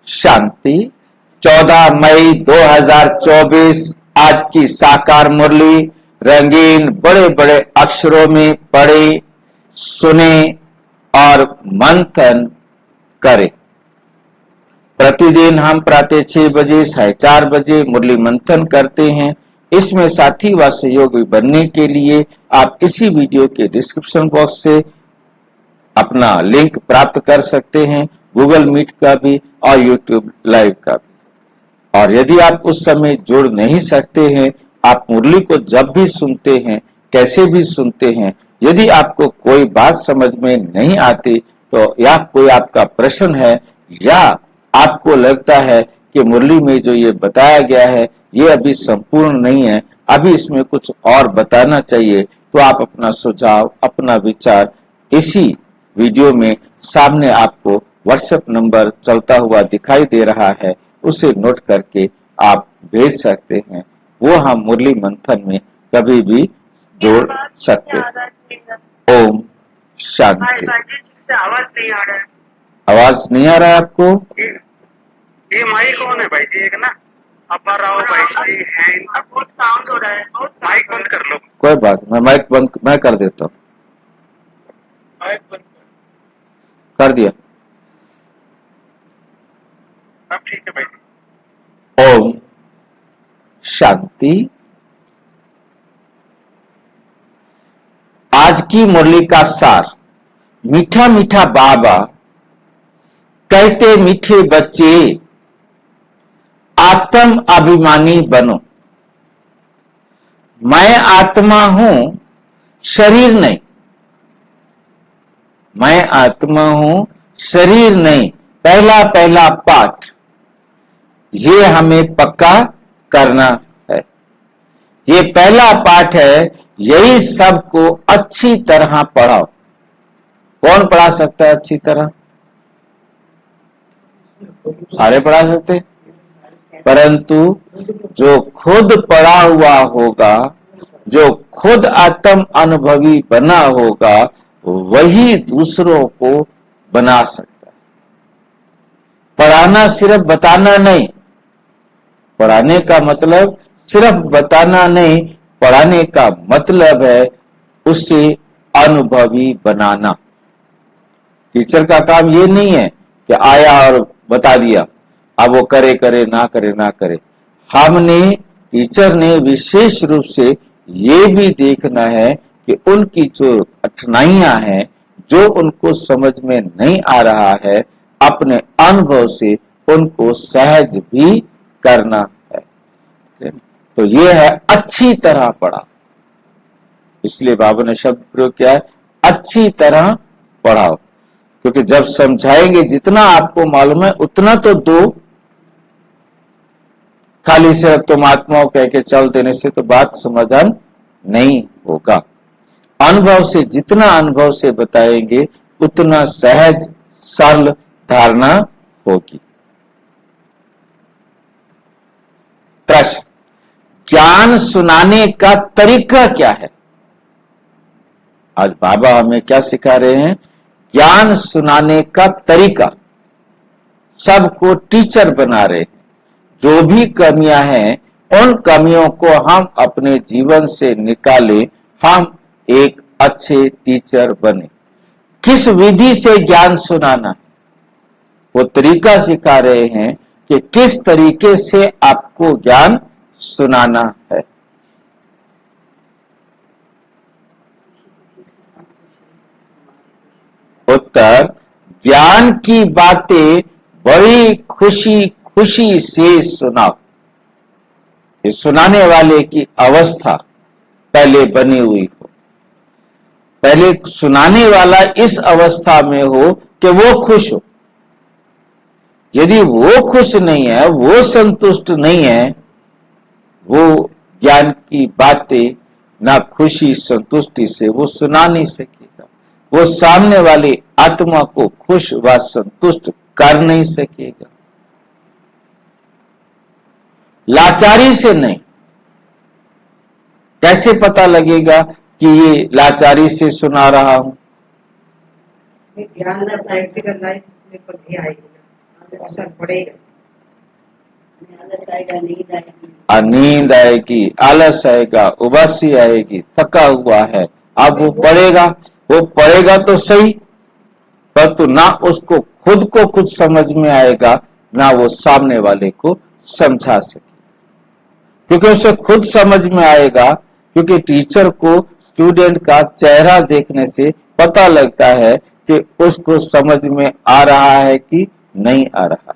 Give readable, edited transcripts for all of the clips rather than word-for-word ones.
शांति। 14 मई 2024 आज की साकार मुरली रंगीन बड़े बड़े अक्षरों में पढ़े, सुने और मंथन करें। प्रतिदिन हम प्रातः 6 बजे 4:30 बजे मुरली मंथन करते हैं। इसमें साथी व सहयोगी बनने के लिए आप इसी वीडियो के डिस्क्रिप्शन बॉक्स से अपना लिंक प्राप्त कर सकते हैं, गूगल मीट का भी और यूट्यूब लाइव का भी। और यदि आप उस समय जुड़ नहीं सकते हैं, आप मुरली को जब भी सुनते हैं, कैसे भी सुनते हैं, यदि आपको कोई बात समझ में नहीं आती तो या कोई आपका प्रश्न है या आपको लगता है कि मुरली में जो ये बताया गया है ये अभी संपूर्ण नहीं है, अभी इसमें कुछ और बताना चाहिए, तो आप अपना सुझाव, अपना विचार इसी वीडियो में सामने आपको व्हाट्सएप नंबर चलता हुआ दिखाई दे रहा है, उसे नोट करके आप भेज सकते हैं। वो हम मुरली मंथन में कभी भी जोड़ सकते हैं। ओम शांति। आवाज नहीं आ रहा है। आवाज नहीं आ रहा है आपको? ये माइक कौन है भाई जी? एक ना अपा राव भाई जी हैं, बहुत साउंड हो रहा है। माइक बंद कर लो। कोई बात, मैं माइक बंद मैं कर देता हूँ। माइक बंद कर दिया। अब ठीक है भाई जी। ओम शांति। आज की मुरली का सार। मीठा मीठा बाबा कहते मीठे बच्चे आत्म अभिमानी बनो। मैं आत्मा हूं, शरीर नहीं। मैं आत्मा हूं, शरीर नहीं। पहला पहला पाठ ये हमें पक्का करना है। ये पहला पाठ है, यही सबको अच्छी तरह पढ़ाओ। कौन पढ़ा सकता है अच्छी तरह? सारे पढ़ा सकते, परंतु जो खुद पढ़ा हुआ होगा, जो खुद आत्म अनुभवी बना होगा, वही दूसरों को बना सकता है। पढ़ाना सिर्फ बताना नहीं। पढ़ाने का मतलब सिर्फ बताना नहीं, पढ़ाने का मतलब है उसे अनुभवी बनाना। टीचर का काम ये नहीं है कि आया और बता दिया, अब वो करे करे ना करे ना करे। हमने, टीचर ने विशेष रूप से ये भी देखना है कि उनकी जो कठिनाइयां हैं, जो उनको समझ में नहीं आ रहा है, अपने अनुभव से उनको सहज भी करना है। तो ये है अच्छी तरह पढ़ा। इसलिए बाबा ने शब्द प्रयोग किया है, अच्छी तरह पढ़ाओ। क्योंकि जब समझाएंगे, जितना आपको मालूम है उतना तो दो। खाली सिर्फ तुम आत्माओं कह के चल देने से तो बात समाधान नहीं होगा। अनुभव से, जितना अनुभव से बताएंगे उतना सहज सरल धारणा होगी। प्रश्न, ज्ञान सुनाने का तरीका क्या है? आज बाबा हमें क्या सिखा रहे हैं? ज्ञान सुनाने का तरीका। सबको टीचर बना रहे हैं। जो भी कमियां हैं, उन कमियों को हम अपने जीवन से निकालें, हम एक अच्छे टीचर बने। किस विधि से ज्ञान सुनाना है, वो तरीका सिखा रहे हैं कि किस तरीके से आपको ज्ञान सुनाना है। उत्तर, ज्ञान की बातें बड़ी खुशी खुशी से सुनाओ। ये सुनाने वाले की अवस्था पहले बनी हुई हो। पहले सुनाने वाला इस अवस्था में हो कि वो खुश हो। यदि वो खुश नहीं है, वो संतुष्ट नहीं है, वो ज्ञान की बातें ना खुशी संतुष्टि से वो सुना नहीं सकेगा। वो सामने वाली आत्मा को खुश व संतुष्ट कर नहीं सकेगा। लाचारी से नहीं। कैसे पता लगेगा कि ये लाचारी से सुना रहा हूं? ज्ञान साहित्य का लाइफ में पर भी आएगा। असर पड़ेगा, आलस आएगा, नींद आएगी, नींद आएगी, आलस आएगा, उबासी आएगी, थका हुआ है। अब वो पढ़ेगा तो सही, परंतु ना उसको खुद को कुछ समझ में आएगा, ना वो सामने वाले को समझा सके। क्योंकि उसे खुद समझ में आएगा, क्योंकि टीचर को स्टूडेंट का चेहरा देखने से पता लगता है कि उसको समझ में आ रहा है कि नहीं आ रहा है।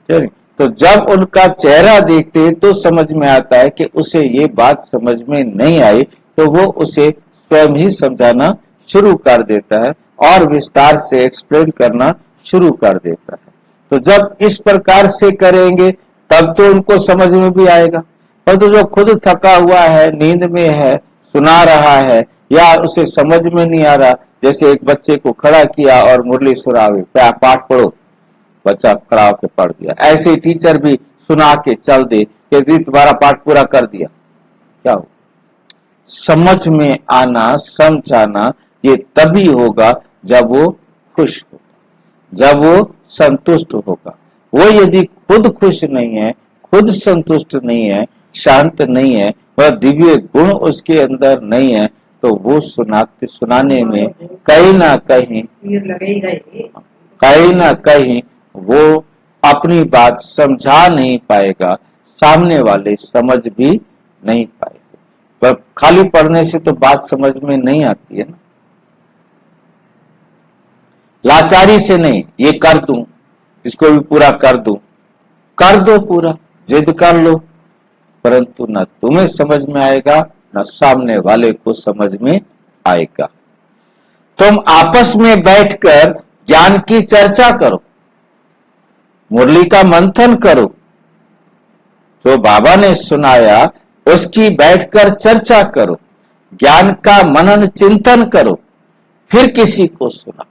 चलिए, तो जब उनका चेहरा देखते हैं तो समझ में आता है कि उसे ये बात समझ में नहीं आई, तो वो उसे स्वयं ही समझाना शुरू कर देता है और विस्तार से एक्सप्लेन करना शुरू कर देता है। तो जब इस प्रकार से करेंगे तब तो उनको समझ में भी आएगा। पर तो जो खुद थका हुआ है, नींद में है, सुना रहा है या उसे समझ में नहीं आ रहा, जैसे एक बच्चे को खड़ा किया और मुरली सुनावे, पाठ पढ़ो, बच्चा खड़ा होकर पढ़ दिया। ऐसे ही टीचर भी सुना के चल दे कि तुम्हारा पाठ पूरा कर दिया, क्या हो? समझ में आना, समझाना ये तभी होगा जब वो खुश होगा, जब वो संतुष्ट होगा। वो यदि खुद खुश नहीं है, खुद संतुष्ट नहीं है, शांत नहीं है, वह दिव्य गुण उसके अंदर नहीं है, तो वो सुनाने में कहीं ना कहीं वो अपनी बात समझा नहीं पाएगा, सामने वाले समझ भी नहीं पाएगा। पर खाली पढ़ने से तो बात समझ में नहीं आती है ना। लाचारी से नहीं, ये कर दूं, इसको भी पूरा कर दूं, कर दो पूरा, जिद कर लो, परंतु न तुम्हें समझ में आएगा, न सामने वाले को समझ में आएगा। तुम आपस में बैठकर ज्ञान की चर्चा करो, मुरली का मंथन करो, जो बाबा ने सुनाया उसकी बैठकर चर्चा करो, ज्ञान का मनन चिंतन करो, फिर किसी को सुना।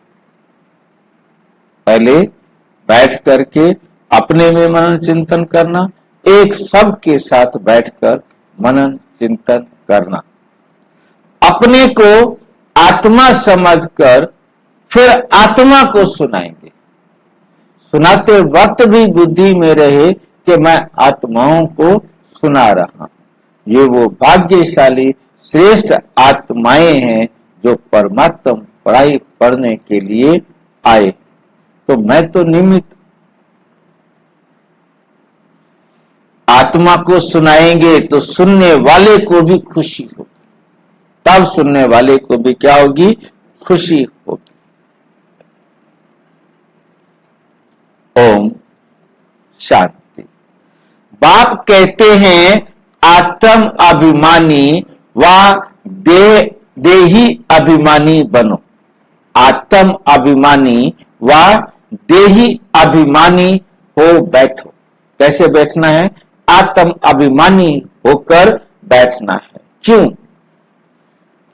पहले बैठ करके अपने में मनन चिंतन करना, एक सब के साथ बैठकर मनन चिंतन करना, अपने को आत्मा समझकर फिर आत्मा को सुनाएंगे। सुनाते वक्त भी बुद्धि में रहे कि मैं आत्माओं को सुना रहा हूं। ये वो भाग्यशाली श्रेष्ठ आत्माएं हैं जो परमात्मा पढ़ाई पढ़ने के लिए आए, तो मैं तो निमित्त। आत्मा को सुनाएंगे तो सुनने वाले को भी खुशी होगी, तब सुनने वाले को भी क्या होगी? खुशी होगी। ओम शांति। बाप कहते हैं आत्म अभिमानी व देही अभिमानी बनो। आत्म अभिमानी व देही अभिमानी हो बैठो। कैसे बैठना है? आत्म अभिमानी होकर बैठना है।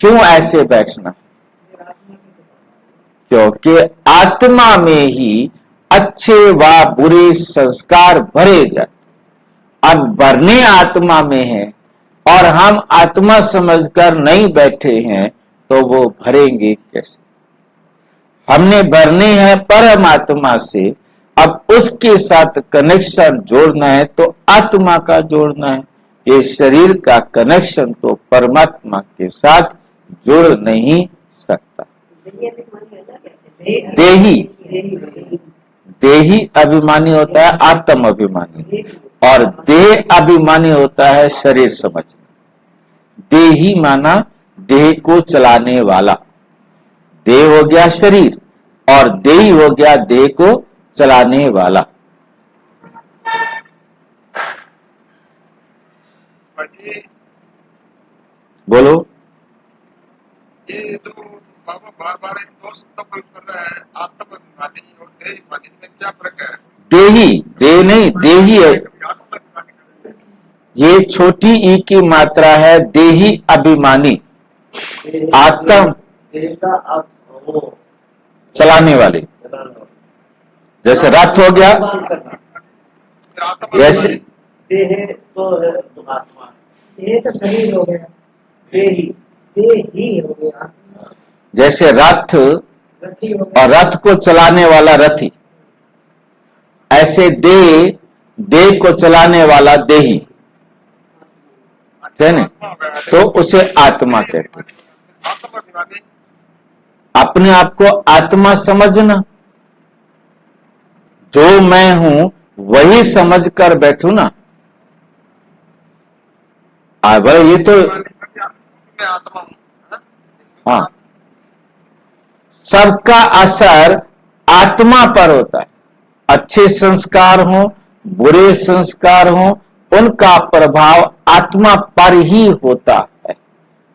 क्यों ऐसे बैठना है? क्योंकि आत्मा में ही अच्छे व बुरे संस्कार भरे जाते। अब भरने आत्मा में है और हम आत्मा समझकर नहीं बैठे हैं, तो वो भरेंगे कैसे? हमने भरने हैं परमात्मा से, अब उसके साथ कनेक्शन जोड़ना है तो आत्मा का जोड़ना है। ये शरीर का कनेक्शन तो परमात्मा के साथ जुड़ नहीं सकता। देही अभिमानी होता है आत्म अभिमानी, और देह अभिमानी होता है शरीर समझना। देही माना देह को चलाने वाला, देह हो गया शरीर और देही हो गया देह को चलाने वाला। बोलो। ये तो बाबा बार बार इन दो शब्दों को यूज कर रहा है, आत्मअभिमानी और देहाभिमानी में क्या फर्क है? देही, देह नहीं, देही है। ये छोटी ई की मात्रा है, देही अभिमानी। आत्म चलाने वाले, जैसे रथ हो गया, जैसे देह तो शरीर हो गया, देही हो गया, जैसे रथ और रथ को चलाने वाला रथी। ऐसे देह को चलाने वाला देही है ना, आत्मा हो गया। तो उसे आत्मा कहते हैं। आत्माभिमानी अपने आप को आत्मा समझना, जो मैं हूं वही समझ कर बैठू ना। भाई ये तो मैं आत्मा हूँ, हाँ? हाँ, सबका असर आत्मा पर होता है। अच्छे संस्कार हो, बुरे संस्कार हो, उनका प्रभाव आत्मा पर ही होता है,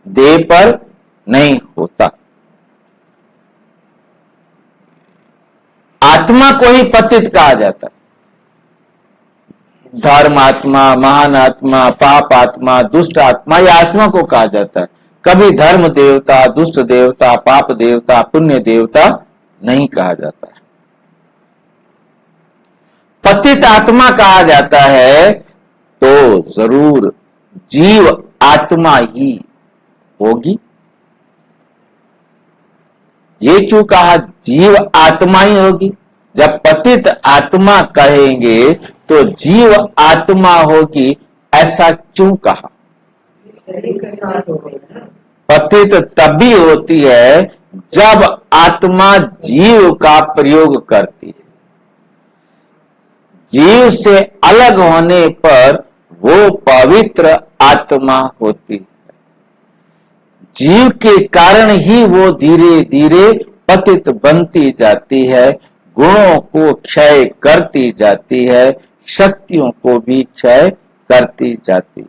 देह पर नहीं होता। आत्मा को ही पतित कहा जाता है। धर्म आत्मा, महान आत्मा, पाप आत्मा, दुष्ट आत्मा, ये आत्मा को कहा जाता है। कभी धर्म देवता, दुष्ट देवता, पाप देवता, पुण्य देवता नहीं कहा जाता है। पतित आत्मा कहा जाता है तो जरूर जीव आत्मा ही होगी। ये क्यों कहा जीव आत्मा ही होगी? जब पतित आत्मा कहेंगे तो जीव आत्मा होगी, ऐसा क्यों कहा? शरीर के साथ हो गई ना। पतित तभी होती है जब आत्मा जीव का प्रयोग करती है। जीव से अलग होने पर वो पवित्र आत्मा होती है। जीव के कारण ही वो धीरे धीरे पतित बनती जाती है, गुणों को क्षय करती जाती है, शक्तियों को भी क्षय करती जाती है।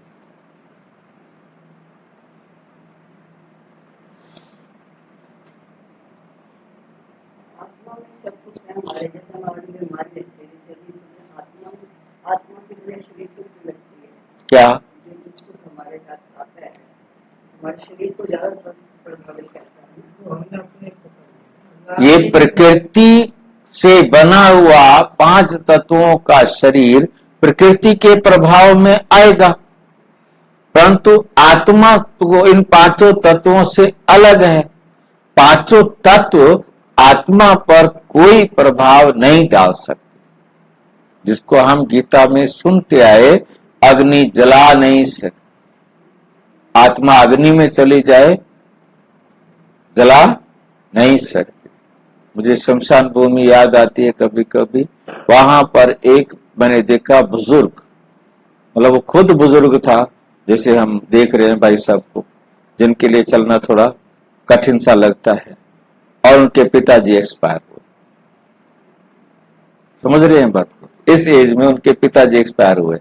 आत्मा में सब कुछ है हमारे, जैसे हमारी बीमारी लगती है शरीर में, आत्मा की वजह शरीर को भी लगती है। क्या जो दुख सुख हमारे साथ आता है हमारे शरीर को ज्यादा प्रभावित करता है ना। ये प्रकृति से बना हुआ 5 तत्वों का शरीर प्रकृति के प्रभाव में आएगा, परंतु आत्मा तो इन 5 तत्वों से अलग है। 5 तत्व आत्मा पर कोई प्रभाव नहीं डाल सकते। जिसको हम गीता में सुनते आए, अग्नि जला नहीं सकती। आत्मा अग्नि में चली जाए, जला नहीं सकती। मुझे शमशान भूमि याद आती है कभी कभी। वहां पर एक मैंने देखा बुजुर्ग, मतलब वो खुद बुजुर्ग था, जैसे हम देख रहे हैं भाई साहब को, जिनके लिए चलना थोड़ा कठिन सा लगता है, और उनके पिताजी एक्सपायर हुए। समझ रहे हैं बात को? इस एज में उनके पिताजी एक्सपायर हुए,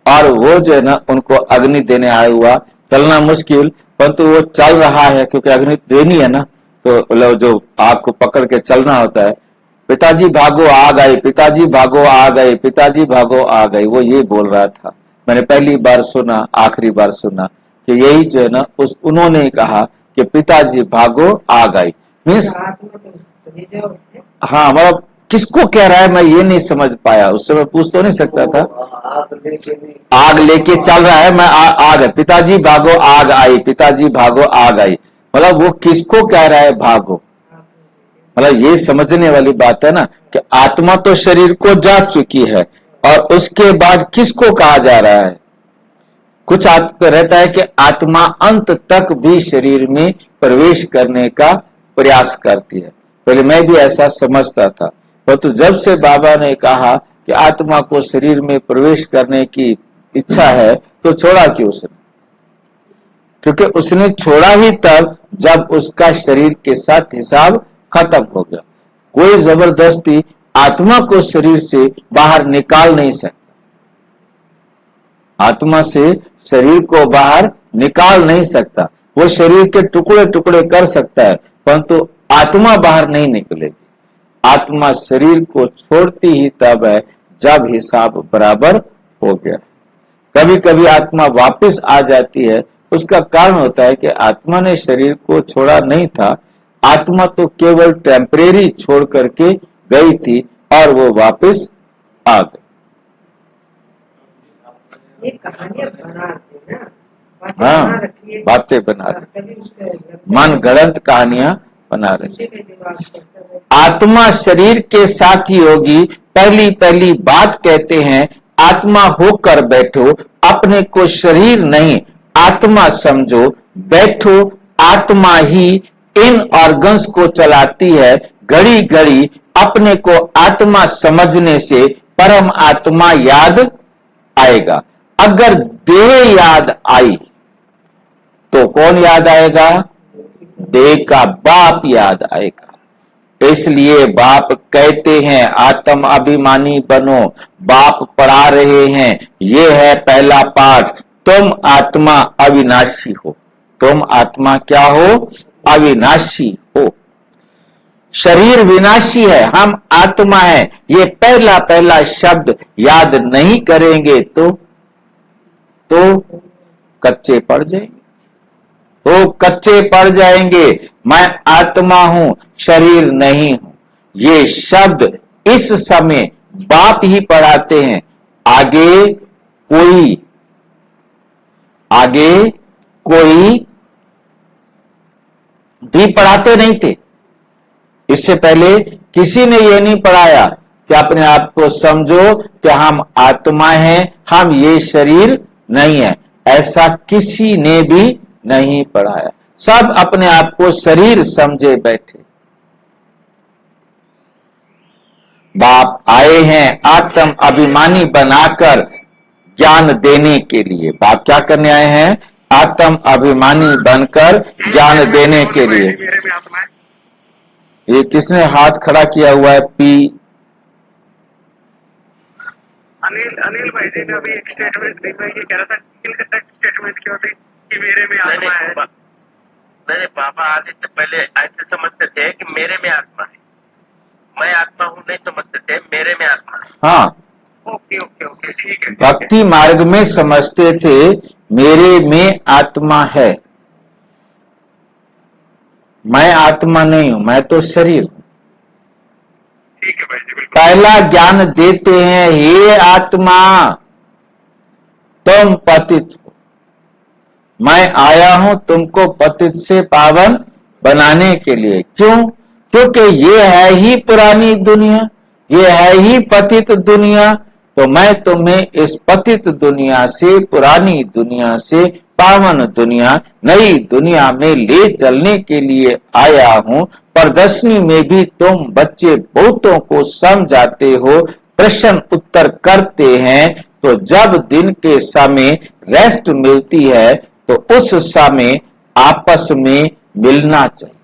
और वो जो है ना उनको अग्नि देने आया हुआ। चलना मुश्किल, परंतु वो चल रहा है, क्योंकि अग्नि देनी है ना, तो मतलब जो आग को पकड़ के चलना होता है। पिताजी भागो आ गए, पिताजी भागो आ गए, पिताजी भागो आ गए, वो ये बोल रहा था। मैंने पहली बार सुना, आखिरी बार सुना कि यही जो है ना उन्होंने कहा कि पिताजी भागो आ गए। मीन्स हाँ, मतलब किसको कह रहा है मैं ये नहीं समझ पाया। उस समय पूछ तो नहीं सकता था। आग लेके चल रहा है, मैं आग, पिताजी भागो आग आई, पिताजी भागो आग आई, मतलब वो किसको कह रहा है भागो? मतलब ये समझने वाली बात है ना कि आत्मा तो शरीर को जा चुकी है, और उसके बाद किसको कहा जा रहा है? कुछ रहता है कि आत्मा अंत तक भी शरीर में प्रवेश करने का प्रयास करती है। पहले मैं भी ऐसा समझता था, परंतु जब से बाबा ने कहा कि आत्मा को शरीर में प्रवेश करने की इच्छा है, तो छोड़ा क्यों उसने? क्योंकि उसने छोड़ा ही तब जब उसका शरीर के साथ हिसाब खत्म हो गया। कोई जबरदस्ती आत्मा को शरीर से बाहर निकाल नहीं सकता। आत्मा से शरीर को बाहर निकाल नहीं सकता। वो शरीर के टुकड़े टुकड़े कर सकता है, परंतु आत्मा बाहर नहीं निकलेगी। आत्मा शरीर को छोड़ती ही तब है जब हिसाब बराबर हो गया। कभी कभी आत्मा वापस आ जाती है, उसका कारण होता है कि आत्मा ने शरीर को छोड़ा नहीं था। आत्मा तो केवल टेम्परेरी छोड़ करके गई थी, और वो वापस आ गई। ये कहानियां बनाते ना, हाँ, बातें बना रहे, मन गढ़ंत कहानियां बना रहे। उसी के दिमाग पर सब आत्मा शरीर के साथ ही होगी। पहली पहली बात कहते हैं आत्मा होकर बैठो, अपने को शरीर नहीं आत्मा समझो, बैठो। आत्मा ही इन ऑर्गन्स को चलाती है। घड़ी घड़ी अपने को आत्मा समझने से परम आत्मा याद आएगा। अगर देह याद आई तो कौन याद आएगा? देह का बाप याद आएगा। इसलिए बाप कहते हैं आत्म अभिमानी बनो। बाप पढ़ा रहे हैं, ये है पहला पाठ, तुम आत्मा अविनाशी हो। तुम आत्मा क्या हो? अविनाशी हो। शरीर विनाशी है, हम आत्मा है। ये पहला पहला शब्द याद नहीं करेंगे तो कच्चे पड़ जाएंगे। तो कच्चे पड़ जाएंगे। मैं आत्मा हूं, शरीर नहीं हूं। ये शब्द इस समय बाप ही पढ़ाते हैं। आगे कोई भी पढ़ाते नहीं थे। इससे पहले किसी ने यह नहीं पढ़ाया कि अपने आप को समझो कि हम आत्मा हैं, हम ये शरीर नहीं है। ऐसा किसी ने भी नहीं पढ़ाया। सब अपने आप को शरीर समझे बैठे। बाप आए हैं आत्म अभिमानी बनाकर ज्ञान देने के लिए। बाप क्या करने आए हैं? आत्म अभिमानी बनकर ज्ञान देने के लिए। मेरे में आत्मा है। ये किसने हाथ खड़ा किया हुआ है? अनिल भाई जी ने अभी एक स्टेटमेंट देखा कि कह रहा था स्टेटमेंट क्यों थी कि मेरे में आत्मा है। नहीं, बाबा आने से पहले ऐसे समझते थे कि मेरे में आत्मा है, मैं आत्मा हूँ, नहीं समझते थे मेरे में आत्मा है। हाँ, ओके ओके ओके, ठीक है। भक्ति मार्ग में समझते थे मेरे में आत्मा है। मैं आत्मा नहीं हूं, मैं तो शरीर हूं। ठीक है भाई जी, बिल्कुल। पहला ज्ञान देते हैं, हे आत्मा तुम पतित हो। मैं आया हूं तुमको पतित से पावन बनाने के लिए। क्यों? क्योंकि ये है ही पुरानी दुनिया, ये है ही पतित दुनिया। तो मैं तुम्हें इस पतित दुनिया से, पुरानी दुनिया से पावन दुनिया, नई दुनिया में ले चलने के लिए आया हूं। प्रदर्शनी में भी तुम बच्चे बहुतों को समझाते हो, प्रश्न उत्तर करते हैं। तो जब दिन के समय रेस्ट मिलती है तो उस समय आपस में मिलना चाहिए।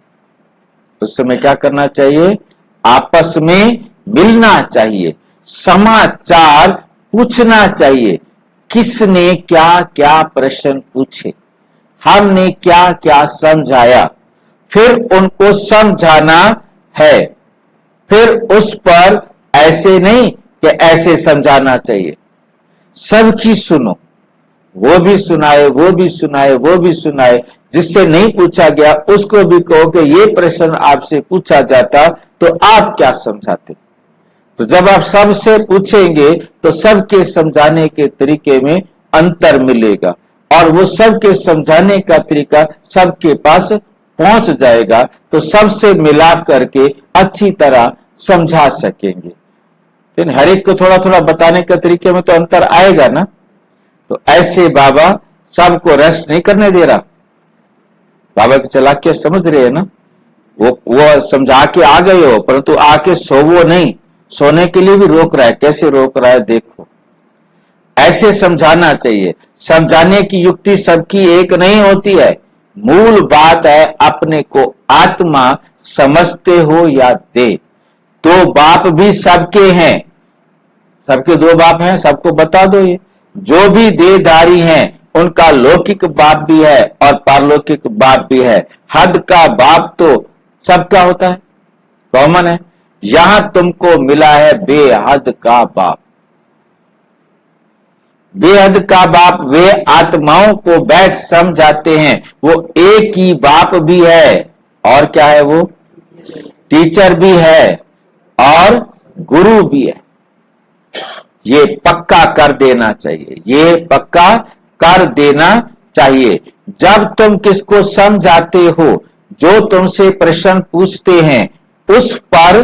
उस समय क्या करना चाहिए? आपस में मिलना चाहिए, समाचार पूछना चाहिए। किसने क्या क्या प्रश्न पूछे, हमने क्या क्या समझाया, फिर उनको समझाना है। फिर उस पर ऐसे नहीं कि ऐसे समझाना चाहिए। सबकी सुनो, वो भी सुनाए, वो भी सुनाए, वो भी सुनाए। जिससे नहीं पूछा गया उसको भी कहो कि ये प्रश्न आपसे पूछा जाता तो आप क्या समझाते। तो जब आप सबसे पूछेंगे तो सबके समझाने के तरीके में अंतर मिलेगा और वो सबके समझाने का तरीका सबके पास पहुंच जाएगा। तो सबसे मिला करके अच्छी तरह समझा सकेंगे। लेकिन हर एक को थोड़ा थोड़ा बताने के तरीके में तो अंतर आएगा ना। तो ऐसे बाबा सबको रेस्ट नहीं करने दे रहा। बाबा की चालाकियां समझ रहे हैं ना। वो समझा के आ गए हो, परंतु आके सोवो नहीं, सोने के लिए भी रोक रहा है। कैसे रोक रहा है देखो। ऐसे समझाना चाहिए। समझाने की युक्ति सबकी एक नहीं होती है। मूल बात है अपने को आत्मा समझते हो या दे। दो बाप भी सबके हैं, सबके दो बाप हैं, सबको बता दो। ये जो भी देहधारी हैं उनका लौकिक बाप भी है और पारलौकिक बाप भी है। हद का बाप तो सबका होता है, कॉमन है। यहां तुमको मिला है बेहद का बाप। बेहद का बाप वे आत्माओं को बैठ समझाते हैं। वो एक ही बाप भी है और क्या है? वो टीचर भी है और गुरु भी है। ये पक्का कर देना चाहिए, ये पक्का कर देना चाहिए। जब तुम किसको समझाते हो, जो तुमसे प्रश्न पूछते हैं उस पर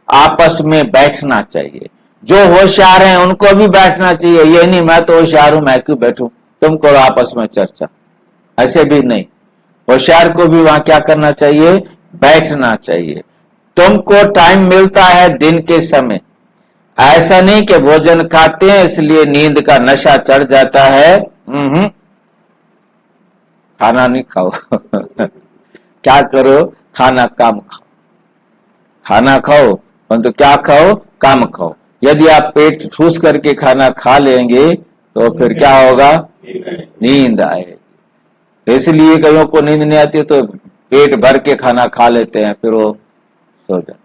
आपस में बैठना चाहिए। जो होशियार हैं उनको भी बैठना चाहिए, ये नहीं मैं तो होशियार हूं मैं क्यों बैठूं, तुम करो आपस में चर्चा, ऐसे भी नहीं। होशियार को भी वहां क्या करना चाहिए, बैठना चाहिए। तुमको टाइम मिलता है दिन के समय, ऐसा नहीं कि भोजन खाते हैं इसलिए नींद का नशा चढ़ जाता है। खाना नहीं खाओ क्या करो, खाना कम खाओ, खाना खाओ परंतु क्या खाओ, कम खाओ। यदि आप पेट ठूस करके खाना खा लेंगे तो फिर क्या होगा, नींद आएगी। इसलिए कईयों को नींद नहीं आती तो पेट भर के खाना खा लेते हैं, फिर वो सो जाते।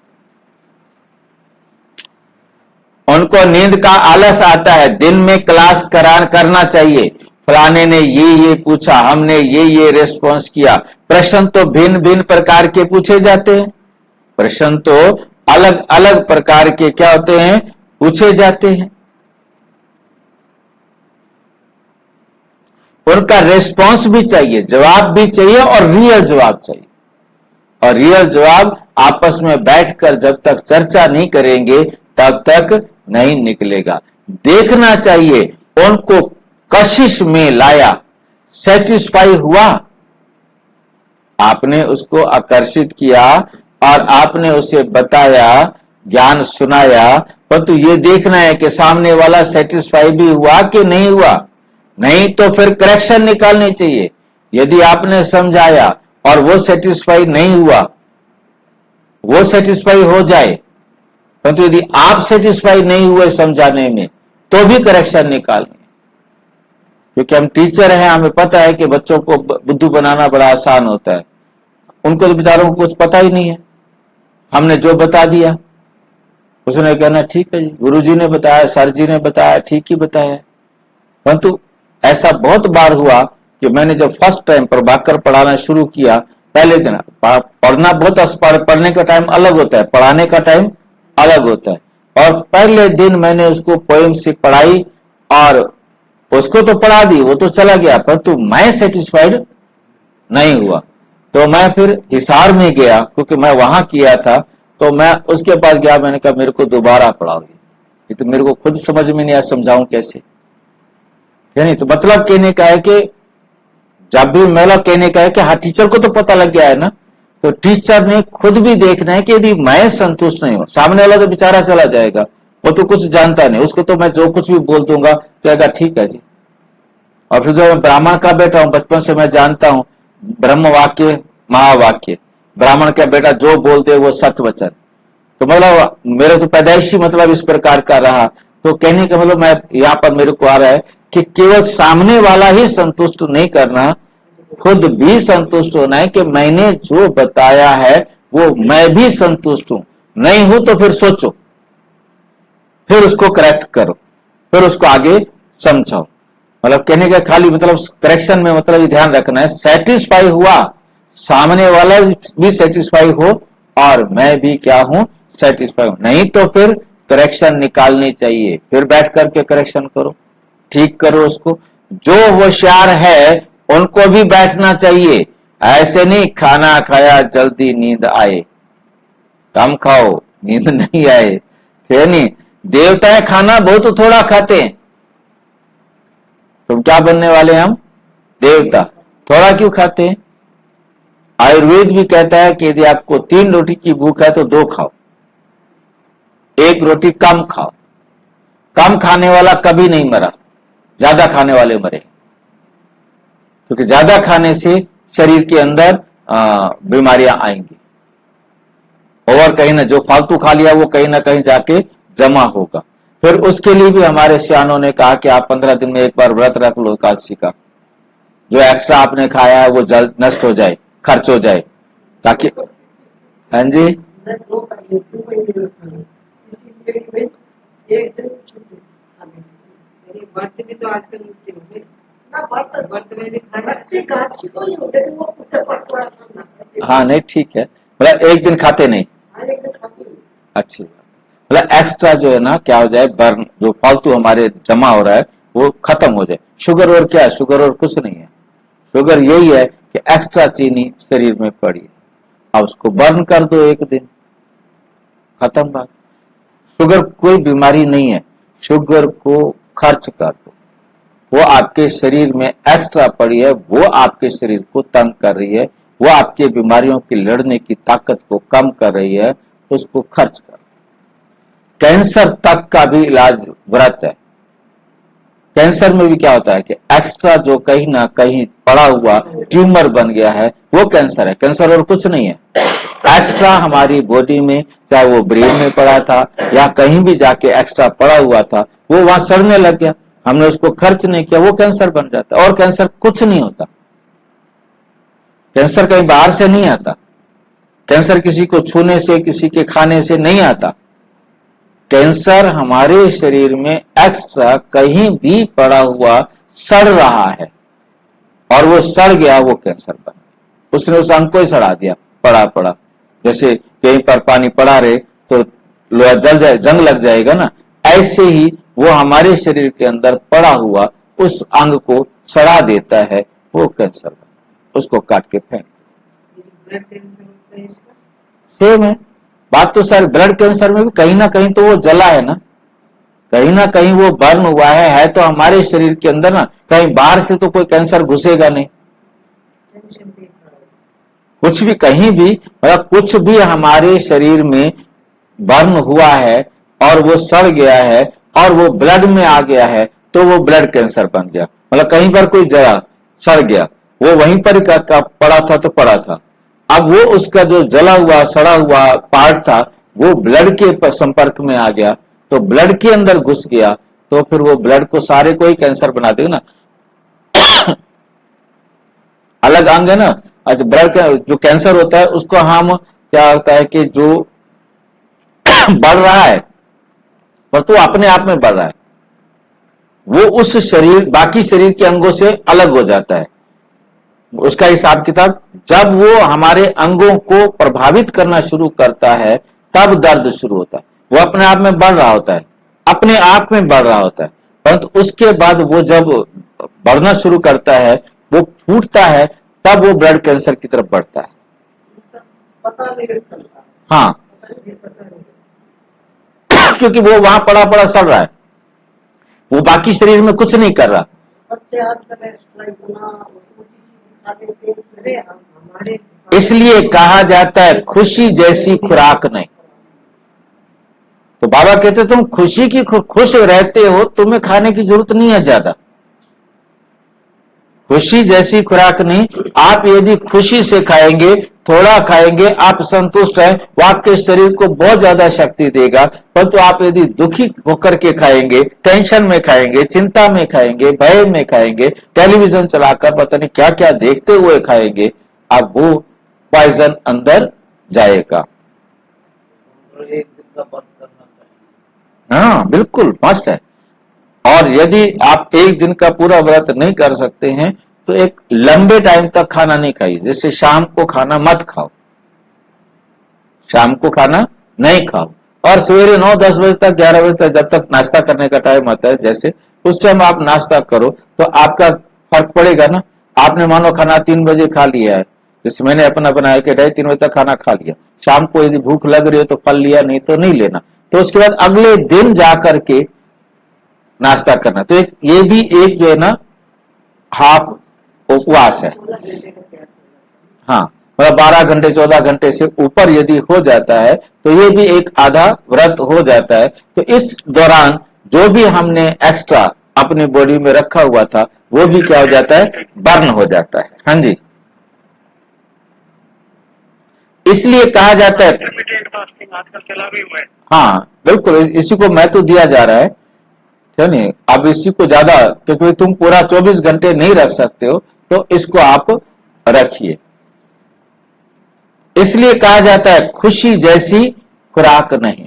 उनको नींद का आलस आता है। दिन में क्लास करना चाहिए, फलाने ने ये पूछा, हमने ये रिस्पॉन्स किया। प्रश्न तो भिन्न भिन्न प्रकार के पूछे जाते हैं, प्रश्न तो अलग अलग प्रकार के क्या होते हैं, पूछे जाते हैं। उनका रिस्पॉन्स भी चाहिए, जवाब भी चाहिए और रियल जवाब चाहिए। और रियल जवाब आपस में बैठकर जब तक चर्चा नहीं करेंगे तब तक नहीं निकलेगा। देखना चाहिए उनको कशिश में लाया, सेटिस्फाई हुआ, आपने उसको आकर्षित किया और आपने उसे बताया, ज्ञान सुनाया, परंतु ये देखना है कि सामने वाला सेटिस्फाई भी हुआ कि नहीं हुआ। नहीं तो फिर करेक्शन निकालनी चाहिए। यदि आपने समझाया और वो सेटिस्फाई नहीं हुआ, वो सेटिस्फाई हो जाए, परंतु यदि आप सेटिस्फाई नहीं हुए समझाने में तो भी करेक्शन निकालनी, क्योंकि हम टीचर हैं, हमें पता है कि बच्चों को बुद्धू बनाना बड़ा आसान होता है। उनको तो बेचारों को कुछ पता ही नहीं है, हमने जो बता दिया उसने कहना ठीक है जी, गुरुजी ने बताया, सर जी ने बताया, ठीक ही बताया। परंतु ऐसा बहुत बार हुआ कि मैंने जब फर्स्ट टाइम प्रभाकर पढ़ाना शुरू किया, पहले दिन पढ़ना बहुत, पढ़ने का टाइम अलग होता है, पढ़ाने का टाइम अलग होता है। और पहले दिन मैंने उसको पोएम से पढ़ाई और उसको तो पढ़ा दी, वो तो चला गया, परंतु मैं सेटिस्फाइड नहीं हुआ। तो मैं फिर हिसार में गया, क्योंकि मैं वहां किया था, तो मैं उसके पास गया, मैंने कहा मेरे को दोबारा पढ़ाओगे, ये तो मेरे को खुद समझ में नहीं आया, समझाऊं कैसे। नहीं तो मतलब कहने का है कि जब भी मेरा कहने का है कि हाँ टीचर को तो पता लग गया है ना, तो टीचर ने खुद भी देखना है कि यदि मैं संतुष्ट नहीं हूं, सामने वाला तो बेचारा चला जाएगा, वो तो कुछ जानता नहीं, उसको तो मैं जो कुछ भी बोल दूंगा कहेगा ठीक है जी। और फिर जो मैं ब्राह्मण का बेटा हूं, बचपन से मैं जानता हूं ब्रह्म वाक्य महावाक्य, ब्राह्मण का बेटा जो बोल दे वो सत्य वचन, तो मतलब मेरा तो पैदाइशी मतलब इस प्रकार का रहा। तो कहने का मतलब मैं यहाँ पर मेरे को आ रहा है कि केवल सामने वाला ही संतुष्ट नहीं करना, खुद भी संतुष्ट होना है कि मैंने जो बताया है वो मैं भी संतुष्ट हूं। नहीं हूं तो फिर सोचो, फिर उसको करेक्ट करो, फिर उसको आगे समझाओ। मतलब कहने का खाली मतलब करेक्शन में मतलब ये ध्यान रखना है, सेटिस्फाई हुआ, सामने वाला भी सेटिस्फाई हो और मैं भी क्या हूं, सेटिस्फाई हूं। नहीं तो फिर करेक्शन निकालनी चाहिए, फिर बैठ करके करेक्शन करो, ठीक करो उसको। जो होशियार है उनको भी बैठना चाहिए, ऐसे नहीं खाना खाया जल्दी नींद आए, कम खाओ नींद नहीं आए, है नहीं। देवता खाना बहुत थोड़ा खाते हैं, तुम क्या बनने वाले हैं, हम देवता, थोड़ा क्यों खाते हैं। आयुर्वेद भी कहता है कि यदि आपको 3 रोटी की भूख है तो 2 खाओ, 1 रोटी कम खाओ। कम खाने वाला कभी नहीं मरा, ज्यादा खाने वाले मरे, क्योंकि ज्यादा खाने से शरीर के अंदर बीमारियां आएंगी। और कहीं ना जो फालतू खा लिया वो कहीं ना कहीं जाके जमा होगा। फिर उसके लिए भी हमारे सियानों ने कहा कि आप 15 दिन में एक बार व्रत रख लो एकादशी का, जो एक्स्ट्रा आपने खाया है वो जल्द नष्ट हो जाए, खर्च हो जाए, ताकि हाँ जी मैं 2 महीने रखा, इसी पेट में 1 दिन छुट्टी, मेरी बर्थ भी तो आजकल मुक्ति हो गई ना, बर्थ में भी खाना एकादशी को ही हो गए, वो कुछ थोड़ा खाना। हाँ नहीं ठीक है, मतलब 1 दिन खाते नहीं, हाँ 1 दिन खाती हूँ, अच्छी बात। मतलब एक्स्ट्रा जो है ना क्या हो जाए, बर्न जो फालतू हमारे जमा हो रहा है वो खत्म हो जाए। शुगर और क्या है, शुगर और कुछ नहीं है, शुगर यही है कि एक्स्ट्रा चीनी शरीर में पड़ी है, अब उसको बर्न कर दो एक दिन, खत्म बात। शुगर कोई बीमारी नहीं है, शुगर को खर्च कर दो, वो आपके शरीर में एक्स्ट्रा पड़ी है, वो आपके शरीर को तंग कर रही है, वो आपके बीमारियों की लड़ने की ताकत को कम कर रही है, उसको खर्च कर दो। कैंसर तक का भी इलाज व्रत है। कैंसर में भी क्या होता है कि एक्स्ट्रा जो कहीं ना कहीं पड़ा हुआ ट्यूमर बन गया है वो कैंसर है, कैंसर और कुछ नहीं है। एक्स्ट्रा हमारी बॉडी में, चाहे वो ब्रेन में पड़ा था या कहीं भी जाके एक्स्ट्रा पड़ा हुआ था, वो वहां सड़ने लग गया, हमने उसको खर्च नहीं किया, वो कैंसर बन जाता है। और कैंसर कुछ नहीं होता, कैंसर कहीं बाहर से नहीं आता, कैंसर किसी को छूने से, किसी के खाने से नहीं आता। कैंसर हमारे शरीर में एक्स्ट्रा कहीं भी पड़ा हुआ सड़ रहा है और वो सड़ गया, वो कैंसर बन गया। उसने उस अंग को ही सड़ा दिया, पड़ा जैसे कहीं पर पानी पड़ा रहे तो लोहा जल जाए, जंग लग जाएगा ना, ऐसे ही वो हमारे शरीर के अंदर पड़ा हुआ उस अंग को सड़ा देता है, वो कैंसर बन, उसको काट के फेंक। ब्लड कैंसर होता है इसका? सेम है बात तो सर। ब्लड कैंसर में भी कहीं ना कहीं तो वो जला है ना, कहीं ना कहीं वो बर्न हुआ है तो हमारे शरीर के अंदर ना, कहीं बाहर से तो कोई कैंसर घुसेगा नहीं। टेंशन भी है। कुछ भी कहीं भी, मतलब कुछ भी हमारे शरीर में बर्न हुआ है और वो सड़ गया है और वो ब्लड में आ गया है तो वो ब्लड कैंसर बन गया। मतलब कहीं पर कोई जला सड़ गया, वो वहीं पर पड़ा था तो पड़ा था, अब वो उसका जो जला हुआ सड़ा हुआ पार्ट था वो ब्लड के संपर्क में आ गया तो ब्लड के अंदर घुस गया, तो फिर वो ब्लड को सारे को ही कैंसर बना देगा ना। अलग अंग है ना। अच्छा, ब्लड का जो कैंसर होता है उसको हम क्या होता है कि जो बढ़ रहा है पर तो अपने आप में बढ़ रहा है, वो उस शरीर बाकी शरीर के अंगों से अलग हो जाता है। उसका हिसाब किताब जब वो हमारे अंगों को प्रभावित करना शुरू करता है तब दर्द शुरू होता है। वो अपने आप में बढ़ रहा होता है, अपने आप में बढ़ रहा होता है, परंतु उसके बाद वो जब बढ़ना शुरू करता है, वो फूटता है, तब वो ब्लड कैंसर की तरफ बढ़ता है। इसका पता नहीं चलता। हाँ, पता नहीं। क्योंकि वो वहां पड़ा सड़ रहा है, वो बाकी शरीर में कुछ नहीं कर रहा। बच्चे आजकल एक्स्ट्रा इतना खा लेते हैं, अरे हमारे इसलिए कहा जाता है खुशी जैसी खुराक नहीं। तो बाबा कहते तुम खुशी की खुश रहते हो, तुम्हें खाने की जरूरत नहीं है ज्यादा। खुशी जैसी खुराक नहीं। आप यदि खुशी से खाएंगे, थोड़ा खाएंगे, आप संतुष्ट हैं, वो आपके शरीर को बहुत ज्यादा शक्ति देगा। परंतु आप यदि दुखी होकर के खाएंगे, टेंशन में खाएंगे, चिंता में खाएंगे, भय में खाएंगे, टेलीविजन चलाकर पता नहीं क्या क्या देखते हुए खाएंगे, अब वो पॉइजन अंदर जाएगा। एक दिन का बंद करना चाहिए। हाँ बिल्कुल मस्त है। और यदि आप एक दिन का पूरा व्रत नहीं कर सकते हैं तो एक लंबे टाइम तक खाना नहीं खाइए। जैसे शाम को खाना मत खाओ, शाम को खाना नहीं खाओ, और सवेरे 9-10 बजे तक, 11 बजे तक, जब तक नाश्ता करने का टाइम आता है, जैसे उस टाइम आप नाश्ता करो तो आपका फर्क पड़ेगा ना। आपने मानो खाना 3 बजे खा लिया है, जैसे मैंने अपना बनाया कि 3 बजे तक खाना खा लिया, शाम को यदि भूख लग रही हो तो फल लिया, नहीं तो नहीं लेना। तो उसके बाद अगले दिन जाकर के नाश्ता करना। तो एक ये भी एक जो है ना हाफ उपवास है। हाँ, मतलब 12 घंटे 14 घंटे से ऊपर यदि हो जाता है तो ये भी एक आधा व्रत हो जाता है। तो इस दौरान जो भी हमने एक्स्ट्रा अपनी बॉडी में रखा हुआ था वो भी क्या हो जाता है, बर्न हो जाता है। हाँ जी, इसलिए कहा जाता है। इंटरमीडिएट फास्टिंग आजकल चला भी हुआ है। हाँ बिल्कुल, इसी को महत्व दिया जा रहा है, नहीं अब इसी को ज्यादा, क्योंकि तुम पूरा 24 घंटे नहीं रख सकते हो, तो इसको आप रखिए। इसलिए कहा जाता है खुशी जैसी खुराक नहीं।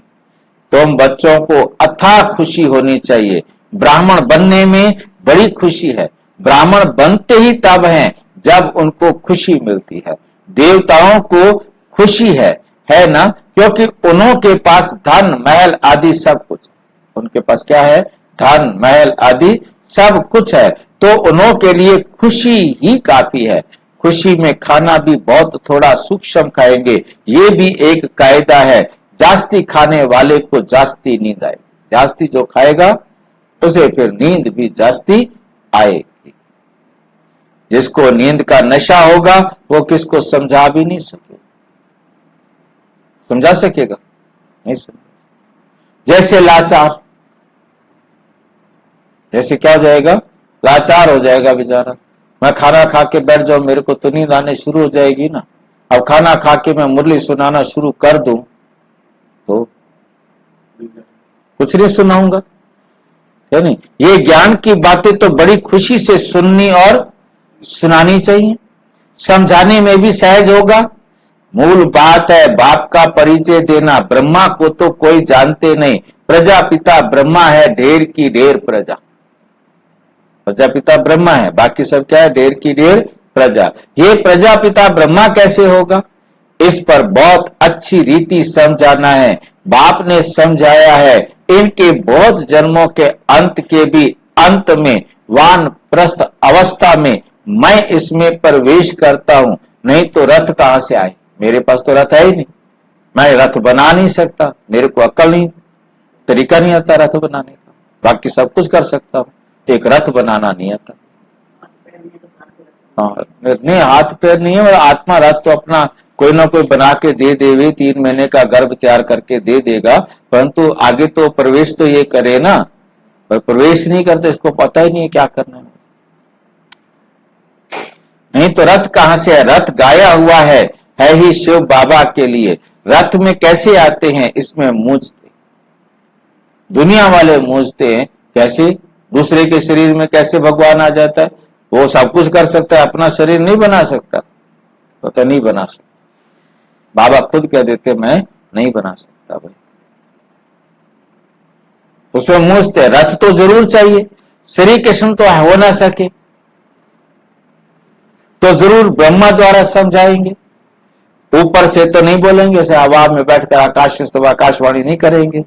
तो हम बच्चों को अथाह खुशी होनी चाहिए। ब्राह्मण बनने में बड़ी खुशी है। ब्राह्मण बनते ही तब हैं जब उनको खुशी मिलती है। देवताओं को खुशी है ना, क्योंकि उन्हों के पास धन महल आदि सब कुछ, उनके पास क्या है, धन महल आदि सब कुछ है, तो उन्हों के लिए खुशी ही काफी है। खुशी में खाना भी बहुत थोड़ा सूक्ष्म खाएंगे। ये भी एक कायदा है, जास्ती खाने वाले को जास्ती नींद आएगी। जास्ती जो खाएगा उसे फिर नींद भी जास्ती आएगी। जिसको नींद का नशा होगा वो किसको समझा भी नहीं सकेगा। समझा सकेगा? नहीं समझा। जैसे लाचार, जैसे क्या हो जाएगा? लाचार हो जाएगा बेचारा। मैं खाना खा के बैठ जाऊं, मेरे को तो नींद आने शुरू हो जाएगी ना। अब खाना खा के मैं मुरली सुनाना शुरू कर दूं तो कुछ नहीं सुनाऊंगा, है नहीं? ये ज्ञान की बातें तो बड़ी खुशी से सुननी और सुनानी चाहिए, समझाने में भी सहज होगा। मूल बात है बाप का परिचय देना। ब्रह्मा को तो कोई जानते नहीं, प्रजापिता ब्रह्मा है, ढेर की ढेर प्रजा। प्रजापिता ब्रह्मा है, बाकी सब क्या है? ढेर की ढेर प्रजा। ये प्रजापिता ब्रह्मा कैसे होगा? इस पर बहुत अच्छी रीति समझाना है। बाप ने समझाया है, इनके बहुत जन्मों के अंत के भी अंत में वानप्रस्थ अवस्था में मैं इसमें प्रवेश करता हूं, नहीं तो रथ कहां से आए? मेरे पास तो रथ है ही नहीं, मैं रथ बना नहीं सकता, मेरे को अक्ल नहीं, तरीका नहीं आता रथ बनाने का। बाकी सब कुछ कर सकता हूं, एक रथ बनाना नहीं आता। हाँ, नहीं हाथ पैर नहीं है, और आत्मा रथ तो अपना कोई ना कोई बना के दे देवे, 3 महीने का गर्भ तैयार करके दे देगा, परंतु आगे तो प्रवेश तो ये करे ना। पर प्रवेश नहीं करते, इसको पता ही नहीं है क्या करना है। नहीं तो रथ कहां से है? रथ गाया हुआ है ही शिव बाबा के लिए। रथ में कैसे आते हैं? इसमें मूझते, दुनिया वाले मूझते हैं। कैसे? दूसरे के शरीर में कैसे भगवान आ जाता है? वो सब कुछ कर सकता है, अपना शरीर नहीं बना सकता, तो नहीं बना सकता। बाबा खुद कह देते मैं नहीं बना सकता भाई। उसमें मूझते, रथ तो जरूर चाहिए। श्री कृष्ण तो हो ना सके तो जरूर ब्रह्मा द्वारा समझाएंगे, ऊपर से तो नहीं बोलेंगे, ऐसे हवा में बैठकर आकाशवाणी नहीं करेंगे,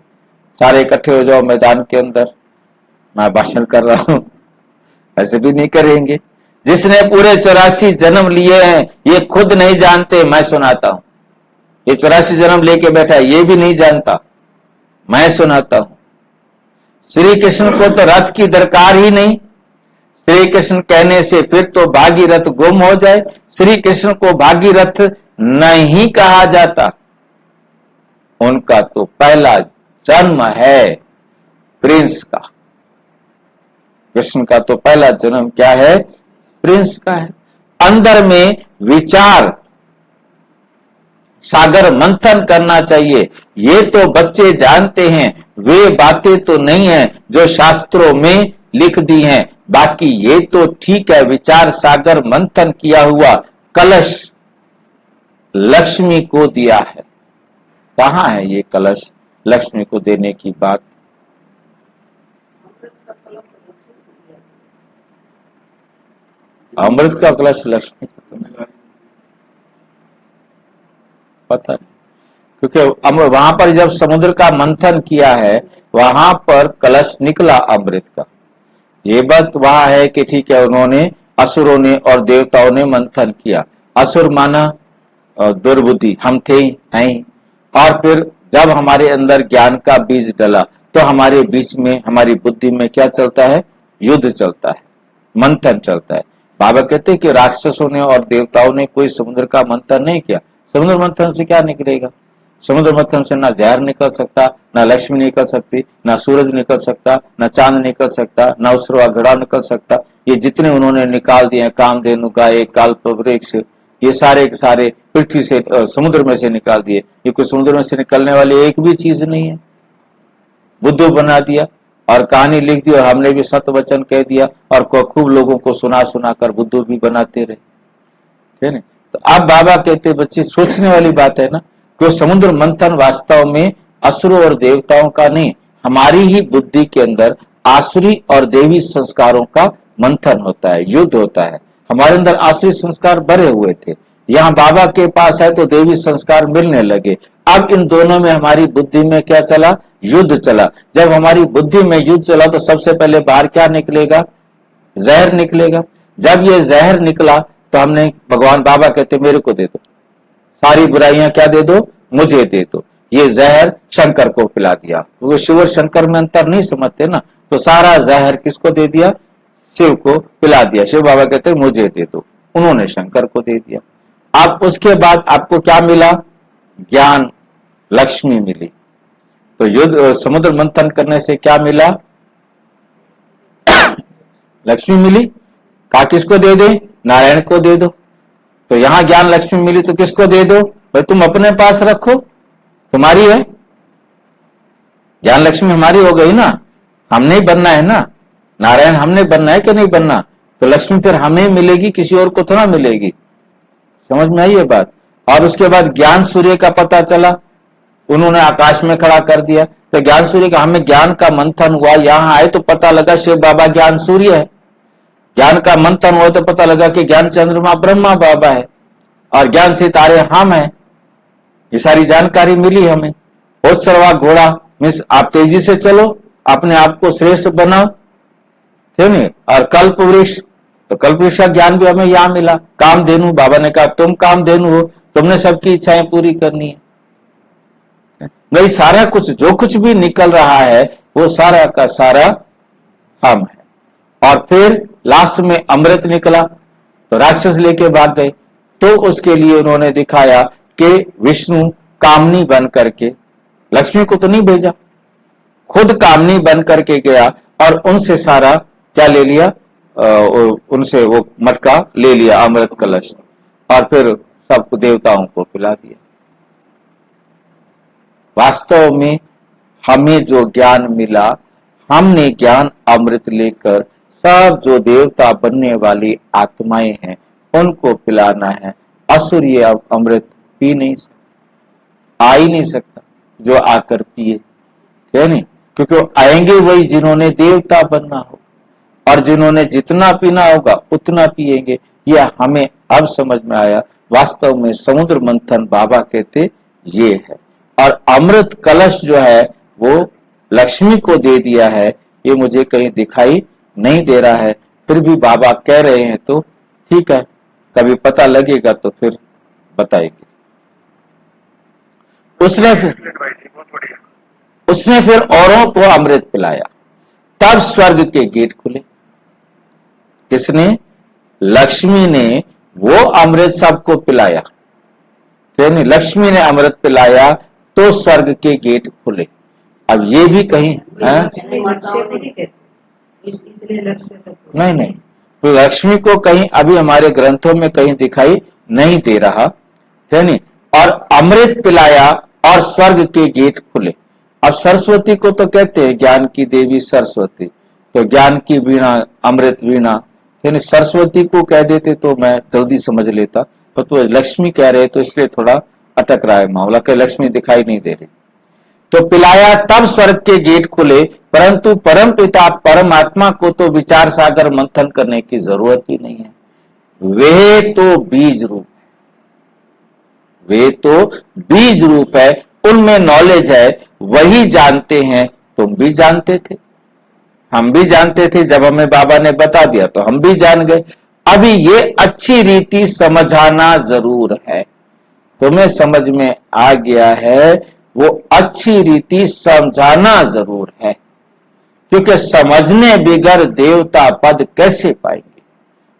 सारे इकट्ठे हो जाओ मैदान के अंदर, मैं भाषण कर रहा हूं, ऐसे भी नहीं करेंगे। जिसने पूरे 84 जन्म लिए हैं ये खुद नहीं जानते, मैं सुनाता हूं। ये 84 जन्म लेके बैठा है, ये भी नहीं जानता, मैं सुनाता हूं। श्री कृष्ण को तो रथ की दरकार ही नहीं। श्री कृष्ण कहने से फिर तो भागीरथ गुम हो जाए। श्री कृष्ण को भागीरथ नहीं कहा जाता, उनका तो पहला जन्म है प्रिंस का। कृष्ण का तो पहला जन्म क्या है? प्रिंस का है। अंदर में विचार सागर मंथन करना चाहिए। ये तो बच्चे जानते हैं, वे बातें तो नहीं है जो शास्त्रों में लिख दी हैं। बाकी ये तो ठीक है, विचार सागर मंथन किया हुआ कलश लक्ष्मी को दिया है। कहां है ये कलश लक्ष्मी को देने की बात? अमृत का कलश लक्ष्मी को तो पता नहीं, क्योंकि वहां पर जब समुद्र का मंथन किया है वहां पर कलश निकला अमृत का। ये बात वहां है कि ठीक है, उन्होंने असुरों ने और देवताओं ने मंथन किया। असुर माना दुर्बुद्धि, हम थे हैं, और फिर जब हमारे अंदर ज्ञान का बीज डला तो हमारे बीच में, हमारी बुद्धि में क्या चलता है? युद्ध चलता है, मंथन चलता है। बाबा कहते हैं कि राक्षसों ने और देवताओं ने कोई समुद्र का मंथन नहीं किया। समुद्र मंथन से क्या निकलेगा? समुद्र मंथन से ना जहर निकल सकता, ना लक्ष्मी निकल सकती, ना सूरज निकल सकता, ना चांद निकल सकता, ना उसवा घड़ा निकल सकता। ये जितने उन्होंने निकाल दिए, कामधेनु गाय काल्प वृक्ष, ये सारे के सारे पृथ्वी से, समुद्र में से निकाल दिए। ये कोई समुद्र में से निकलने वाली एक भी चीज नहीं है। बुद्धू बना दिया और कहानी लिख दी और हमने भी सत्य वचन कह दिया और खूब लोगों को सुना सुना कर बुद्धू भी बनाते रहे, है ना? तो अब बाबा कहते बच्चे सोचने वाली बात है ना, कि समुद्र मंथन वास्तव में असुरों और देवताओं का नहीं, हमारी ही बुद्धि के अंदर आसुरी और देवी संस्कारों का मंथन होता है, युद्ध होता है। हमारे अंदर आसुरी संस्कार भरे हुए थे, यहाँ बाबा के पास है तो देवी संस्कार मिलने लगे। अब इन दोनों में हमारी बुद्धि में क्या चला? युद्ध चला। जब हमारी बुद्धि में युद्ध चला तो सबसे पहले बाहर क्या निकलेगा? जहर निकलेगा। जब ये जहर निकला तो हमने भगवान बाबा कहते मेरे को दे दो, सारी बुराइयां क्या दे दो, मुझे दे दो। ये जहर शंकर को पिला दिया, क्योंकि शिव और शंकर में अंतर नहीं समझते ना, तो सारा जहर किसको दे दिया, शिव को पिला दिया। शिव बाबा कहते मुझे दे दो, उन्होंने शंकर को दे दिया। अब उसके बाद आपको क्या मिला, ज्ञान लक्ष्मी मिली। तो युद्ध समुद्र मंथन करने से क्या मिला, लक्ष्मी मिली। कहा किसको दे दे, नारायण को दे दो। तो यहां ज्ञान लक्ष्मी मिली तो किसको दे दो, भाई तुम अपने पास रखो, तुम्हारी है। ज्ञान लक्ष्मी हमारी हो गई ना, हमने ही बनना है ना, नारायण हमने बनना है कि नहीं बनना, तो लक्ष्मी फिर हमें मिलेगी, किसी और को थोड़ा मिलेगी। समझ में आई ये बात। और उसके बाद ज्ञान सूर्य का पता चला, उन्होंने आकाश में खड़ा कर दिया। तो ज्ञान सूर्य का, हमें ज्ञान का मंथन हुआ, यहां आए तो पता लगा शिव बाबा ज्ञान सूर्य है। ज्ञान का मंथन हुआ तो पता लगा कि ज्ञान चंद्रमा ब्रह्मा बाबा है और ज्ञान सितारे हम हैं। ये सारी जानकारी मिली हमें। होशरवा घोड़ा मीन्स आप तेजी से चलो, अपने आप को श्रेष्ठ बनाओ, थे नहीं। और कल्प वृक्ष, तो कल्प वृक्ष का ज्ञान भी हमें यहां मिला। कामधेनु, बाबा ने कहा तुम कामधेनु हो, तुमने सबकी इच्छाएं पूरी करनी है। नहीं, सारा कुछ जो कुछ भी निकल रहा है वो सारा का सारा हम है। और फिर लास्ट में अमृत निकला तो राक्षस लेके भाग गए। तो उसके लिए उन्होंने दिखाया कि विष्णु कामनी बन करके, लक्ष्मी को तो नहीं भेजा, खुद कामनी बन करके गया और उनसे सारा क्या ले लिया, उनसे वो मटका ले लिया, अमृत कलश, और फिर सबको देवताओं को पिला दिया। वास्तव में हमें जो ज्ञान मिला, हमने ज्ञान अमृत लेकर सब जो देवता बनने वाली आत्माएं हैं उनको पिलाना है। असुर ये अमृत पी नहीं सकता, आ ही नहीं सकता जो आकर पिए, है नहीं, क्योंकि वो आएंगे वही जिन्होंने देवता बनना होगा, और जिन्होंने जितना पीना होगा उतना पिएंगे। यह हमें अब समझ में आया। वास्तव में समुद्र मंथन बाबा कहते ये है। और अमृत कलश जो है वो लक्ष्मी को दे दिया है, ये मुझे कहीं दिखाई नहीं दे रहा है, फिर भी बाबा कह रहे हैं तो ठीक है, कभी पता लगेगा तो फिर बताएंगे। उसने फिर औरों को अमृत पिलाया, तब स्वर्ग के गेट खुले। किसने, लक्ष्मी ने वो अमृत सबको पिलाया, नहीं, लक्ष्मी ने अमृत पिलाया तो स्वर्ग के गेट खुले। अब ये भी कहीं नहीं, तो लक्ष्मी को कहीं अभी हमारे ग्रंथों में कहीं दिखाई नहीं दे रहा है नहीं। और अमृत पिलाया और स्वर्ग के गेट खुले। अब सरस्वती को तो कहते हैं ज्ञान की देवी सरस्वती, तो ज्ञान की वीणा, अमृत वीणा, यानी सरस्वती को कह देते तो मैं जल्दी समझ लेता, तो लक्ष्मी कह रहे तो इसलिए थोड़ा अटक रहा है मामला, कि लक्ष्मी दिखाई नहीं दे रही। तो पिलाया तब स्वर्ग के गेट खुले, परंतु परम पिता परमात्मा को तो विचार सागर मंथन करने की जरूरत ही नहीं है। वे तो बीज रूप, वे तो बीज रूप है, उनमें नॉलेज है, वही जानते हैं। तुम भी जानते थे, हम भी जानते थे, जब हमें बाबा ने बता दिया तो हम भी जान गए। अभी ये अच्छी रीति समझाना जरूर है। तुम्हें समझ में आ गया है, वो अच्छी रीति समझाना जरूर है, क्योंकि समझने बिगर देवता पद कैसे पाएंगे।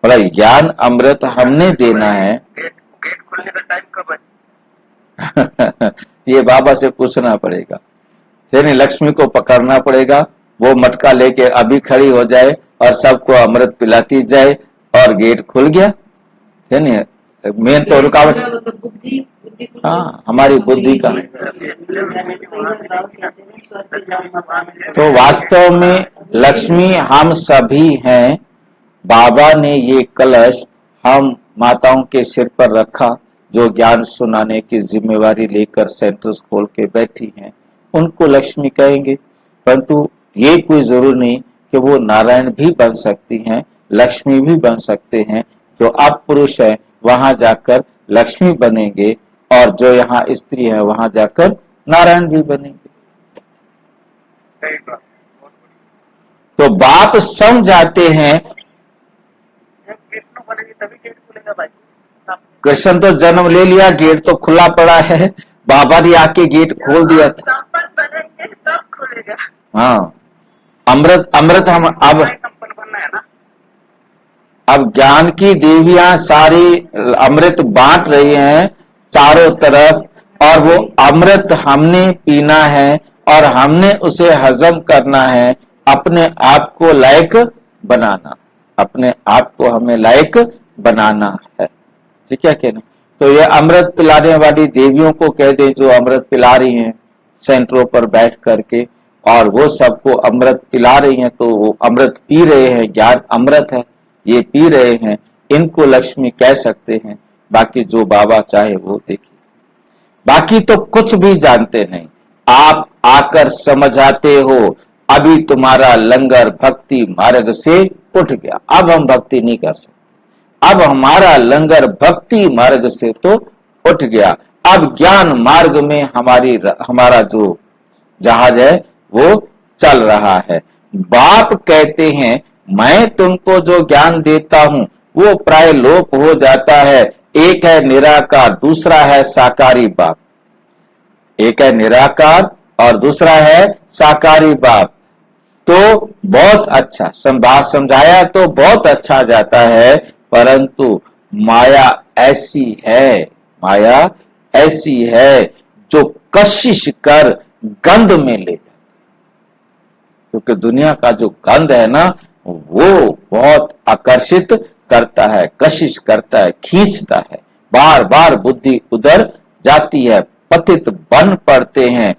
बोला ज्ञान अमृत हमने देना है। गेट खुलने का टाइम कब है? ये बाबा से पूछना पड़ेगा, यानी लक्ष्मी को पकड़ना पड़ेगा, वो मटका लेके अभी खड़ी हो जाए और सबको अमृत पिलाती जाए और गेट खुल गया। यानी मेन तो रुकावट, हाँ, हमारी बुद्धि का। तो वास्तव में लक्ष्मी हम सभी हैं। बाबा ने ये कलश हम माताओं के सिर पर रखा, जो ज्ञान सुनाने की जिम्मेवारी लेकर सेंटर्स खोल के बैठी हैं, उनको लक्ष्मी कहेंगे। परंतु ये कोई जरूर नहीं कि वो नारायण भी बन सकती हैं, लक्ष्मी भी बन सकते हैं। जो आप पुरुष हैं वहां जाकर लक्ष्मी बनेंगे, और जो यहाँ स्त्री है वहां जाकर नारायण भी बनेंगे। तो बाप समझाते हैं, विष्णु बनेगी तभी गेट खुलेगा। खुलेगा भाई? कृष्ण तो जन्म ले लिया, गेट तो खुला पड़ा है, बाबा ने आके गेट खोल दिया था। संपन्न बनेंगे तब खुलेगा। हाँ, अमृत अमृत हम अब संपन्न बनना है ना। अब ज्ञान की देवियां सारी अमृत बांट रही हैं चारों तरफ, और वो अमृत हमने पीना है और हमने उसे हजम करना है, अपने आप को लायक बनाना, अपने आप को हमें लायक बनाना है। ठीक है कि नहीं? तो ये अमृत पिलाने वाली देवियों को कह दे, जो अमृत पिला रही हैं सेंटरों पर बैठ करके, और वो सबको अमृत पिला रही हैं, तो वो अमृत पी रहे हैं, ज्ञान अमृत है, ये पी रहे हैं, इनको लक्ष्मी कह सकते हैं। बाकी जो बाबा चाहे वो देखिए, बाकी तो कुछ भी जानते नहीं। आप आकर समझाते हो, अभी तुम्हारा लंगर भक्ति मार्ग से उठ गया, अब हम भक्ति नहीं कर सकते, अब हमारा लंगर भक्ति मार्ग से तो उठ गया, अब ज्ञान मार्ग में हमारा जो जहाज है वो चल रहा है। बाप कहते हैं मैं तुमको जो ज्ञान देता हूं वो प्राय लोप हो जाता है, एक है निराकार, दूसरा है साकारी बाप। एक है निराकार और दूसरा है साकारी बाप। तो बहुत अच्छा समझाया तो बहुत अच्छा जाता है, परंतु माया ऐसी है जो कशिश कर गंध में ले जाती, क्योंकि दुनिया का जो गंध है ना वो बहुत आकर्षित करता है, कशिश करता है, खींचता है, बार बार बुद्धि उधर जाती है, पतित बन पड़ते हैं।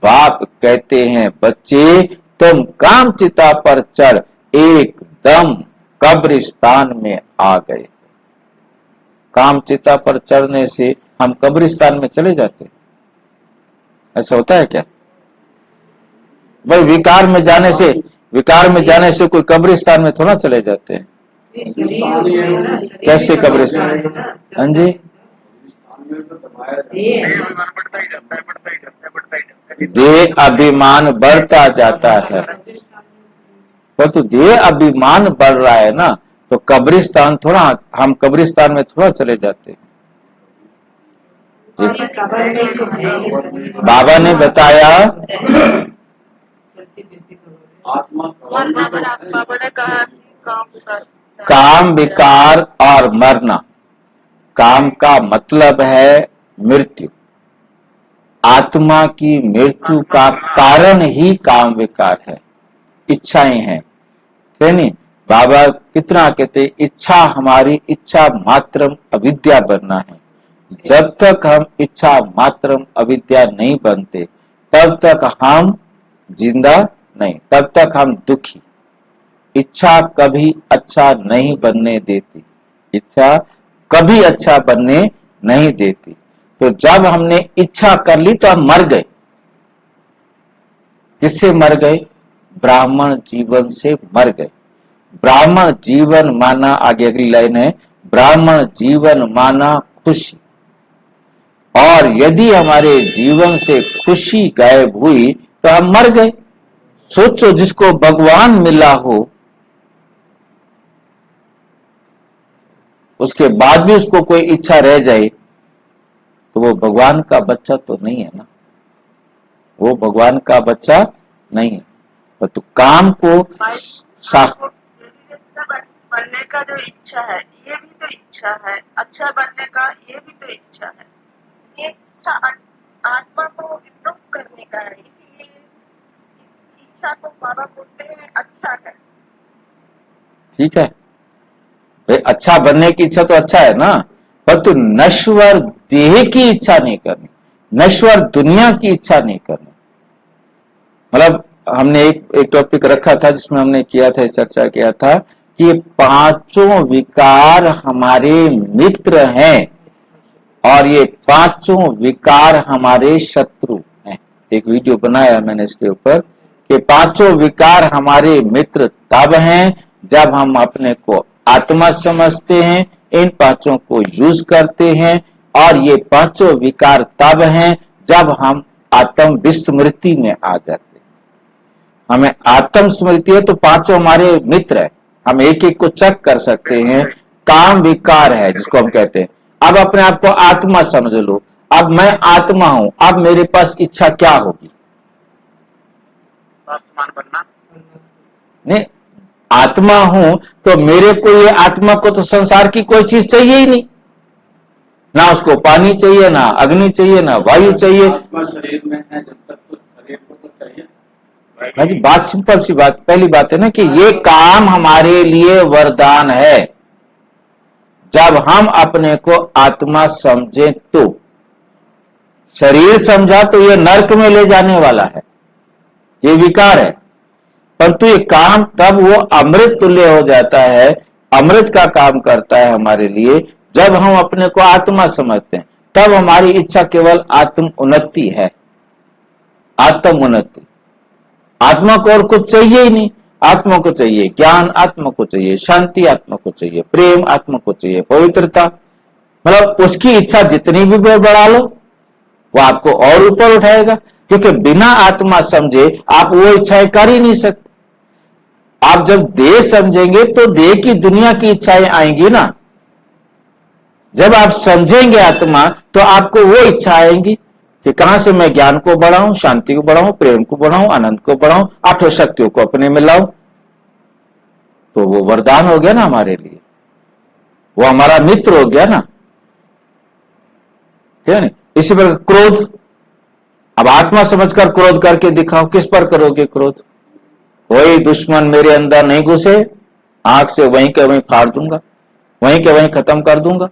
बाप कहते हैं बच्चे तुम काम चिता पर चढ़ एकदम कब्रिस्तान में आ गए। काम चिता पर चढ़ने से हम कब्रिस्तान में चले जाते, ऐसा होता है क्या भाई? विकार में जाने से कोई कब्रिस्तान में थोड़ा चले जाते हैं। कैसे कब्रिस्तान? हाँ जी, देह अभिमान बढ़ता जाता है, परंतु देह अभिमान बढ़ रहा है ना, तो कब्रिस्तान थोड़ा, हम कब्रिस्तान में थोड़ा चले जाते हैं। बाबा ने बताया बाबा ने कहा काम विकार और मरना। काम का मतलब है मृत्यु, आत्मा की मृत्यु का कारण ही काम विकार है, इच्छाएं हैं, नहीं? बाबा कितना कहते, इच्छा हमारी इच्छा मात्रम अविद्या बनना है। जब तक हम इच्छा मात्रम अविद्या नहीं बनते तब तक हम जिंदा नहीं, तब तक हम दुखी। इच्छा कभी अच्छा नहीं बनने देती, इच्छा कभी अच्छा बनने नहीं देती। तो जब हमने इच्छा कर ली तो हम मर गए। किससे मर गए? ब्राह्मण जीवन से मर गए। ब्राह्मण जीवन माना, आगे अगली लाइन है, ब्राह्मण जीवन माना खुशी। और यदि हमारे जीवन से खुशी गायब हुई तो हम मर गए। सोचो, जिसको भगवान मिला हो उसके बाद भी उसको कोई इच्छा रह जाए तो वो भगवान का बच्चा तो नहीं है ना, वो भगवान का बच्चा नहीं है। तो काम को बनने का जो इच्छा है ये भी तो इच्छा है, अच्छा बनने का ये भी तो इच्छा है। ये इच्छा आत्मा को इम्प्रूव करने का है, इसीलिए इस इच्छा को बाबा बोलते हैं अच्छा है। ठीक है भाई, अच्छा बनने की इच्छा तो अच्छा है ना, पर तू नश्वर देह की इच्छा नहीं करनी, नश्वर दुनिया की इच्छा नहीं करनी। मतलब हमने एक टॉपिक रखा था जिसमें हमने किया था, चर्चा किया था कि ये पांचों विकार हमारे मित्र हैं और ये पांचों विकार हमारे शत्रु हैं। एक वीडियो बनाया मैंने इसके ऊपर कि पांचों विकार हमारे मित्र तब हैं जब हम अपने को आत्मा समझते हैं, इन पांचों को यूज करते हैं, और ये पांचों विकार तब हैं जब हम आत्म विस्मृति में आ जाते हैं। हमें आत्म स्मृति है तो पांचों हमारे मित्र है, हम एक एक को चेक कर सकते हैं, काम विकार है जिसको हम कहते हैं। अब अपने आप को आत्मा समझ लो, अब मैं आत्मा हूं, अब मेरे पास इच्छा क्या होगी? आत्मान बनना। नहीं, आत्मा हूं तो मेरे को ये आत्मा को तो संसार की कोई चीज चाहिए ही नहीं, ना उसको पानी चाहिए, ना अग्नि चाहिए, ना वायु चाहिए। आत्मा शरीर में है जब तक तो शरीर को तो चाहिए। हाँ जी, बात सिंपल सी बात, पहली बात है ना कि ये काम हमारे लिए वरदान है। जब हम अपने को आत्मा समझे तो, शरीर समझा तो ये नरक में ले जाने वाला है, ये विकार है। परंतु ये काम तब वो अमृत तुल्य हो जाता है, अमृत का काम करता है हमारे लिए, जब हम अपने को आत्मा समझते हैं। तब हमारी इच्छा केवल आत्म उन्नति है, आत्म उन्नति। आत्मा को और कुछ चाहिए ही नहीं। आत्मा को चाहिए ज्ञान, आत्मा को चाहिए शांति, आत्मा को चाहिए प्रेम, आत्मा को चाहिए पवित्रता। मतलब उसकी इच्छा जितनी भी बढ़ा लो वो आपको और ऊपर उठाएगा, क्योंकि बिना आत्मा समझे आप वो इच्छाएं कर ही नहीं सकते। आप जब देह समझेंगे तो देह की दुनिया की इच्छाएं आएंगी ना। जब आप समझेंगे आत्मा तो आपको वो इच्छा आएंगी कि कहां से मैं ज्ञान को बढ़ाऊं, शांति को बढ़ाऊं, प्रेम को बढ़ाऊं, आनंद को बढ़ाऊं, आठ शक्तियों को अपने में लाऊं। तो वो वरदान हो गया ना हमारे लिए, वो हमारा मित्र हो गया ना, ठीक है ना। इसी पर क्रोध, अब आत्मा समझकर क्रोध करके दिखाओ, किस पर करोगे क्रोध? कोई दुश्मन मेरे अंदर नहीं घुसे, आंख से वहीं के वहीं फाड़ दूंगा, वहीं के वहीं खत्म कर दूंगा,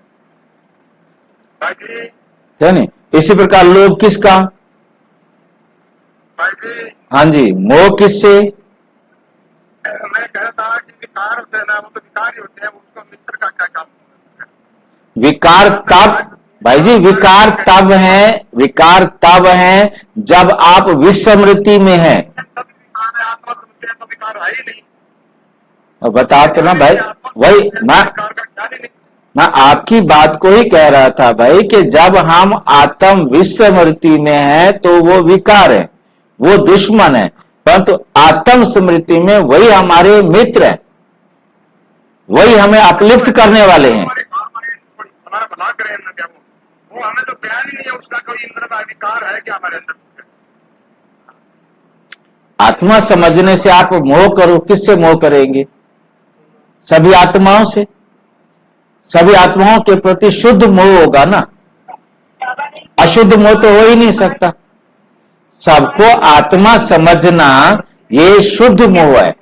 भाई जी, है नहीं। इसी प्रकार लोभ किसका? भाई जी, हाँ जी, मोह किससे? मैं कह रहा था कि विकार होते हैं ना, वो तो विकार ही होते हैं, उसको मित्र का क्या काम? विकार तब, भाई जी विकार तब है जब आप विस्मृति में हैं। तब विकार है, आत्मा समझते हैं तो विकार है ही नहीं। और बताते ना भाई, वही मैं विकार का ज्ञान ही नहीं। आपकी बात को ही कह रहा था भाई कि जब हम आत्म विस्मृति में हैं तो वो विकार है, वो दुश्मन है। परंतु आत्म स्मृति में वही हमारे मित्र है, वही हमें अपलिफ्ट करने वाले हैं। हमारा भला करे ना क्या वो हमें तो बयान ही नहीं है उसका कोई इंद्र का विकार है क्या हमारे अंदर? आत्मा समझने से आप मोह करो, किससे मोह करेंगे? सभी आत्माओं से। सभी आत्माओं के प्रति शुद्ध मोह होगा ना, अशुद्ध मोह तो हो ही नहीं सकता। सबको आत्मा समझना ये शुद्ध मोह है।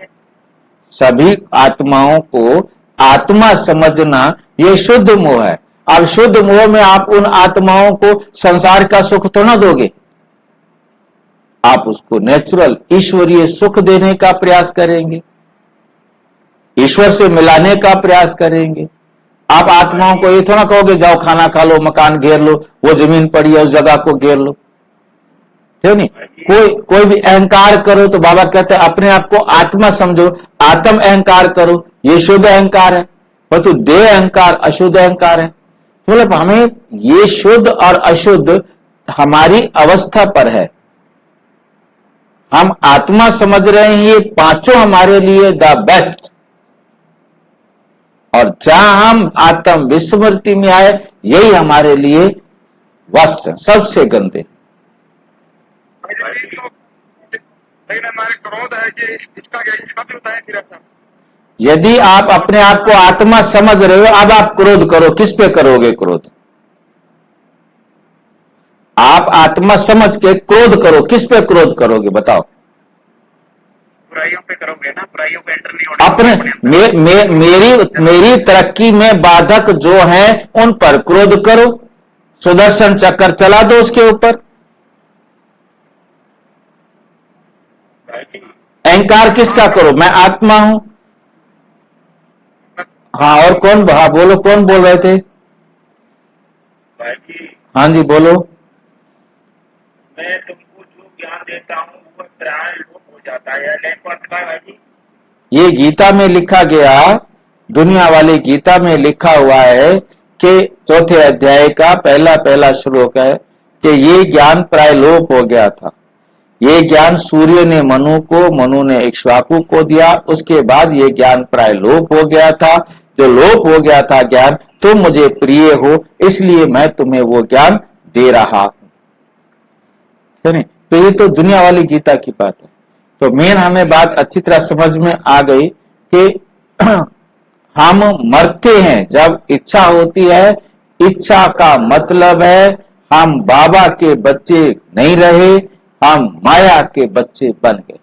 सभी आत्माओं को आत्मा समझना ये शुद्ध मोह है। अब शुद्ध मोह में आप उन आत्माओं को संसार का सुख तो ना दोगे, आप उसको नेचुरल ईश्वरीय सुख देने का प्रयास करेंगे, ईश्वर से मिलाने का प्रयास करेंगे। आप आत्माओं को ये थोड़ा कहोगे जाओ खाना खा लो, मकान घेर लो, वो जमीन पड़ी है उस जगह को घेर लो, ठीक नहीं। कोई भी अहंकार करो तो बाबा कहते हैं अपने आप को आत्मा समझो, आत्म अहंकार करो, ये शुद्ध अहंकार है। परंतु देह अहंकार अशुद्ध अहंकार है। मतलब हमें ये शुद्ध और अशुद्ध हमारी अवस्था पर है। हम आत्मा समझ रहे हैं ये पांचों हमारे लिए द बेस्ट, और जहां हम आत्म विस्मृति में आए यही हमारे लिए वस्त सबसे गंदे। लेकिन हमारे क्रोध है कि इसका क्या, इसका भी होता है फिर ऐसा? यदि आप अपने आप को आत्मा समझ रहे हो, अब आप क्रोध करो, किस पे करोगे क्रोध? आप आत्मा समझ के क्रोध करो, किस पे क्रोध करोगे बताओ? बुराइयों पे करोगे ना, बुराइयों पे एंटर नहीं होना अपने मेरी तरक्की में बाधक जो है उन पर क्रोध करो, सुदर्शन चक्कर चला दो उसके ऊपर। अहंकार किसका करो? मैं आत्मा हूं। हाँ, और कौन? हाँ बोलो, कौन बोल रहे थे? हाँ जी बोलो। मैं तुमको जो ज्ञान देता हूँ वो प्राण लोप हो जाता है, भाई। ये गीता में लिखा गया, दुनिया वाली गीता में लिखा हुआ है कि चौथे अध्याय का पहला श्लोक है कि ये ज्ञान प्राय लोप हो गया था। ये ज्ञान सूर्य ने मनु को, मनु ने इक्ष्वाकु को दिया, उसके बाद ये ज्ञान प्राय लोप हो गया था, जो लोप हो गया था ज्ञान, तुम मुझे प्रिय हो, इसलिए मैं तुम्हें वो ज्ञान दे रहा हूं। है नहीं? तो ये तो दुनिया वाली गीता की बात है। तो मेन हमें बात अच्छी तरह समझ में आ गई कि हम मरते हैं जब इच्छा होती है। इच्छा का मतलब है हम बाबा के बच्चे नहीं रहे, हम माया के बच्चे बन गए।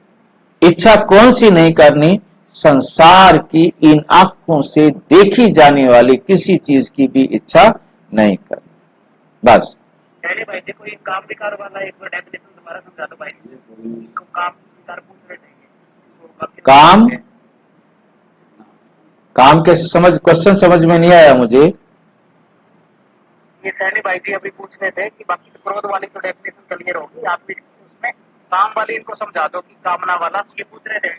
इच्छा कौन सी नहीं करनी? संसार की इन आंखों से देखी जाने वाली किसी चीज की भी इच्छा नहीं करनी, बस। पहले भाई देखो, ये काम विकार वाला एक बार डेफिनेशन दोबारा समझा दो भाई। इसको काम विकार पूछ रहे थे। काम काम कैसे समझ, क्वेश्चन समझ में नहीं आया मुझे। ये सैनी भाई जी अभी पूछ रहे थे कि बाकी तो क्रोध वाली तो डेफिनेशन क्लियर होगी, आप उसमें काम वाली इनको समझा दो कि कामना वाला, ये पूछ रहे थे।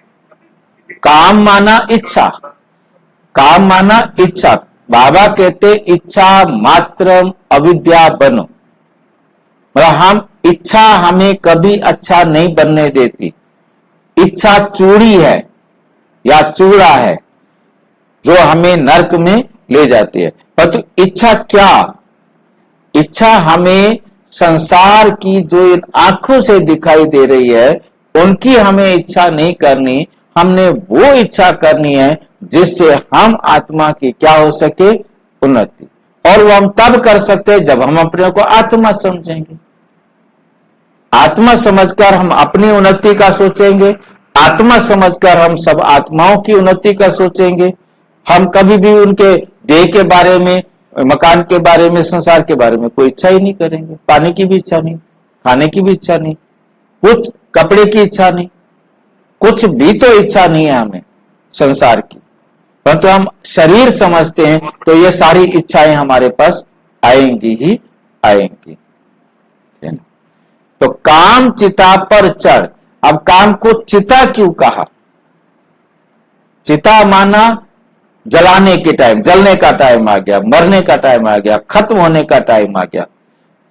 काम माना इच्छा, काम माना इच्छा। बाबा कहते इच्छा मात्र अविद्या बनो, मतलब हम इच्छा हमें कभी अच्छा नहीं बनने देती। इच्छा चूड़ी है या चूड़ा है जो हमें नरक में ले जाती है। परंतु इच्छा क्या? इच्छा हमें संसार की जो इन आंखों से दिखाई दे रही है उनकी हमें इच्छा नहीं करनी, हमने वो इच्छा करनी है जिससे हम आत्मा की क्या हो सके? उन्नति। और वो हम तब कर सकते हैं जब हम अपने को आत्मा समझेंगे। आत्मा समझकर हम अपनी उन्नति का सोचेंगे, आत्मा समझकर हम सब आत्माओं की उन्नति का सोचेंगे। हम कभी भी उनके देह के बारे में, मकान के बारे में, संसार के बारे में कोई इच्छा ही नहीं करेंगे। पानी की भी इच्छा नहीं, खाने की भी इच्छा नहीं, कुछ कपड़े की इच्छा नहीं, कुछ भी तो इच्छा नहीं है हमें संसार की। परंतु हम शरीर समझते हैं तो ये सारी इच्छाएं हमारे पास आएंगी ही आएंगी। तो काम चिता पर चढ़। अब काम को चिता क्यों कहा? चिता माना जलाने के टाइम, जलने का टाइम आ गया, मरने का टाइम आ गया, खत्म होने का टाइम आ गया।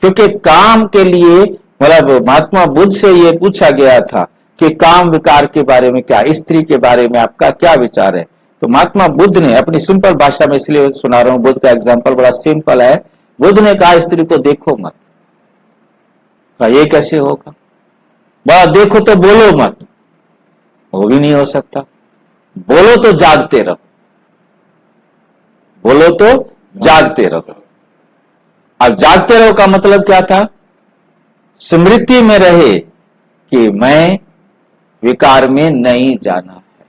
क्योंकि काम के लिए, मतलब महात्मा बुद्ध से ये पूछा गया था कि काम विकार के बारे में क्या, स्त्री के बारे में आपका क्या विचार है? तो महात्मा बुद्ध ने अपनी सिंपल भाषा में, इसलिए सुना रहा हूं, बुद्ध का एग्जाम्पल बड़ा सिंपल है। बुद्ध ने कहा स्त्री को देखो मत। कहा ये कैसे होगा? बड़ा देखो तो बोलो मत, वो भी नहीं हो सकता। बोलो तो जागते रहो, बोलो तो जागते रहो। अब जागते रहो का मतलब क्या था? स्मृति में रहे कि मैं विकार में नहीं जाना है।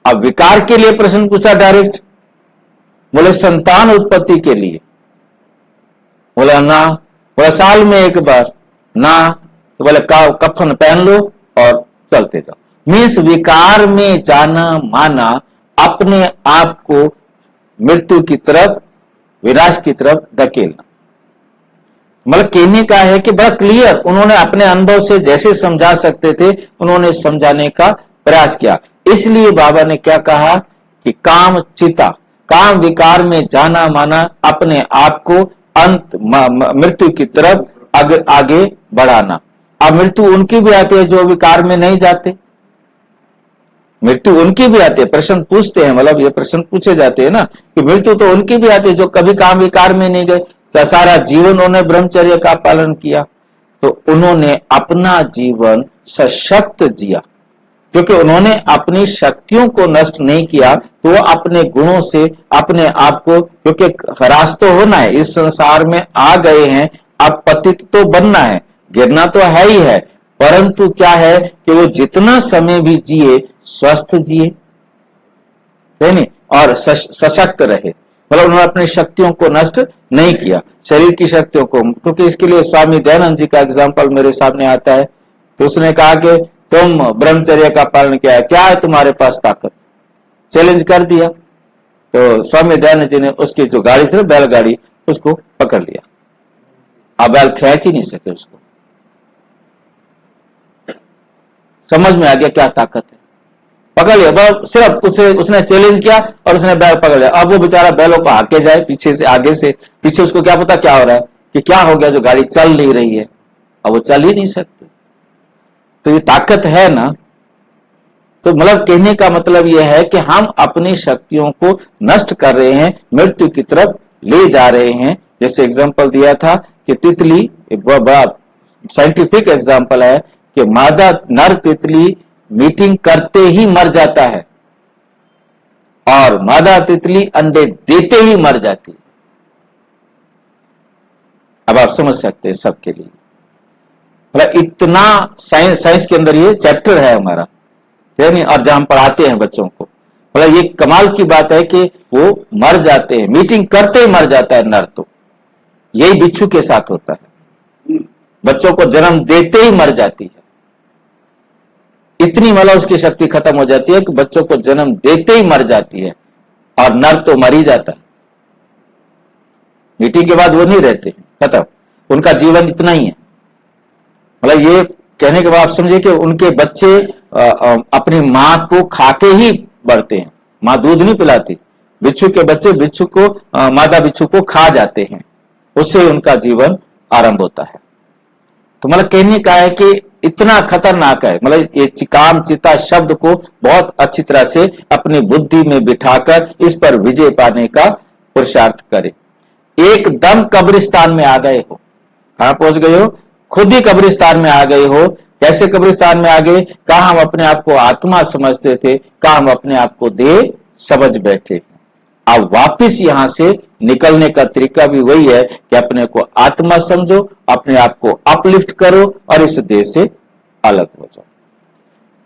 अब विकार के लिए प्रश्न पूछा डायरेक्ट, बोले संतान उत्पत्ति के लिए, बोला ना, बोला साल में एक बार ना, तो बोले कफन पहन लो और चलते जाओ। मीन्स विकार में जाना माना अपने आप को मृत्यु की तरफ, विनाश की तरफ धकेलना। मतलब कहने का है कि बड़ा क्लियर, उन्होंने अपने अनुभव से जैसे समझा सकते थे उन्होंने समझाने का प्रयास किया। इसलिए बाबा ने क्या कहा कि काम चिता, काम विकार में जाना माना अपने आप को अंत मृत्यु की तरफ आगे बढ़ाना। अब मृत्यु उनकी भी आती है जो विकार में नहीं जाते, मृत्यु उनकी भी आती है। प्रश्न पूछते हैं, मतलब ये प्रश्न पूछे जाते हैं ना कि मृत्यु तो उनकी भी आती है जो कभी काम विकार में नहीं गए। तो सारा जीवन उन्होंने ब्रह्मचर्य का पालन किया, तो उन्होंने अपना जीवन सशक्त जिया, क्योंकि उन्होंने अपनी शक्तियों को नष्ट नहीं किया। तो वो अपने गुणों से अपने आप को, क्योंकि हरास तो होना है, इस संसार में आ गए हैं, अब पतित तो बनना है, गिरना तो है ही है, परंतु क्या है कि वो जितना समय भी जिए स्वस्थ जिए, है नहीं, और सशक्त रहे। मतलब उन्होंने अपनी शक्तियों को नष्ट नहीं किया, शरीर की शक्तियों को। क्योंकि इसके लिए स्वामी दयानंद जी का एग्जाम्पल मेरे सामने आता है। तो उसने कहा कि तुम ब्रह्मचर्य का पालन किया है, क्या है तुम्हारे पास ताकत? चैलेंज कर दिया। तो स्वामी दयानंद जी ने उसकी जो गाड़ी थी, बैलगाड़ी, उसको पकड़ लिया। अब बैल खींच ही नहीं सके उसको। समझ में आ गया क्या ताकत है, पकड़ लिया। बस सिर्फ उसने चैलेंज किया और उसने बैल पकड़ लिया। अब वो बेचारा बैलों को हाके जाए पीछे से आगे से, पीछे उसको क्या पता क्या हो रहा है, कि क्या हो गया जो गाड़ी चल नहीं रही है, अब वो चल ही नहीं सकती। तो ये ताकत है ना, तो मतलब कहने का मतलब यह है कि हम अपनी शक्तियों को नष्ट कर रहे हैं, मृत्यु की तरफ ले जा रहे हैं। जैसे एग्जांपल दिया था कि तितली, एक बड़ा साइंटिफिक एग्जांपल है कि मादा नर तितली मीटिंग करते ही मर जाता है और मादा तितली अंडे देते ही मर जाती है। अब आप समझ सकते हैं सबके लिए, मतलब इतना साइंस के अंदर ये चैप्टर है हमारा, नहीं, और जहां हम पढ़ाते हैं बच्चों को, मतलब ये कमाल की बात है कि वो मर जाते हैं, मीटिंग करते ही मर जाता है नर। तो यही बिच्छू के साथ होता है, बच्चों को जन्म देते ही मर जाती है। इतनी मतलब उसकी शक्ति खत्म हो जाती है कि बच्चों को जन्म देते ही मर जाती है, और नर तो मर ही जाता है। मीटिंग के बाद वो नहीं रहते, खत्म, उनका जीवन इतना ही है। मतलब ये कहने के बाद आप समझिए कि उनके बच्चे अपनी मां को खाके ही बढ़ते हैं, मां दूध नहीं पिलाती, बिच्छू के बच्चे बिच्छू को मादा बिच्छू को खा जाते हैं, उससे उनका जीवन आरंभ होता है। तो मतलब कहने का है कि इतना खतरनाक है, मतलब ये चिकाम चिता शब्द को बहुत अच्छी तरह से अपनी बुद्धि में बिठाकर इस पर विजय पाने का पुरुषार्थ करें। एकदम कब्रिस्तान में आ गए हो, कहां पहुंच गए हो? खुद ही कब्रिस्तान में आ गए हो। कैसे कब्रिस्तान में आ गए? कहा हम अपने आप को आत्मा समझते थे, कहा हम अपने आप को देह समझ बैठे। अब वापिस यहां से निकलने का तरीका भी वही है कि अपने को आत्मा समझो, अपने आप को अपलिफ्ट करो और इस देह से अलग हो जाओ।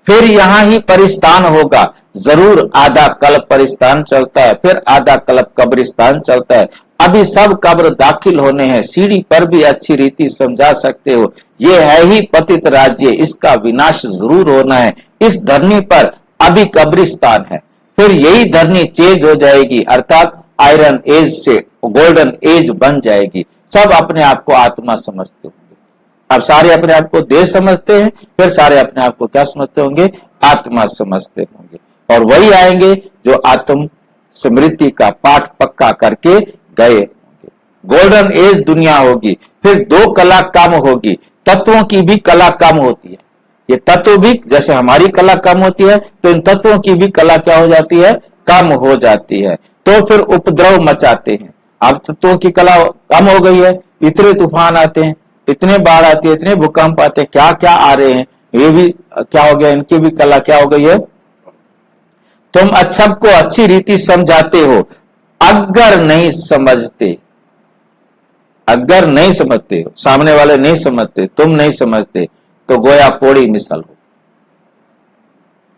फिर यहां ही परिस्तान होगा, जरूर आधा कल्प परिस्तान चलता है, फिर आधा कल्प कब्रिस्तान चलता है। अभी सब कब्र दाखिल होने हैं, सीढ़ी पर भी अच्छी रीति समझा सकते हो। ये है ही पतित राज्य, इसका विनाश जरूर होना है। इस धरनी पर अभी कब्रिस्तान है, फिर यही धरनी चेंज हो जाएगी, अर्थात आयरन एज से गोल्डन एज बन जाएगी। सब अपने आप को आत्मा समझते होंगे। अब सारे अपने आप को देह समझते हैं, फिर सारे अपने आप को क्या समझते होंगे? आत्मा समझते होंगे। और वही आएंगे जो आत्म स्मृति का पाठ पक्का करके गए होंगे। गोल्डन एज दुनिया होगी, फिर दो कला कम होगी। तत्वों की भी कला कम होती है, ये तत्व भी जैसे हमारी कला कम होती है, तो इन तत्वों की भी कला क्या हो जाती है? कम हो जाती है। तो फिर उपद्रव मचाते हैं। अब तत्वों की कला कम हो गई है, इतने तूफान आते हैं, इतने बाढ़ आती है, इतने भूकंप आते हैं, क्या क्या आ रहे हैं, ये भी क्या हो गया? इनकी भी कला क्या हो गई है? तुम सबको अच्छी रीति समझाते हो, अगर नहीं समझते, अगर नहीं समझते, सामने वाले नहीं समझते, तुम नहीं समझते, तो गोया कोड़ी मिसल हो।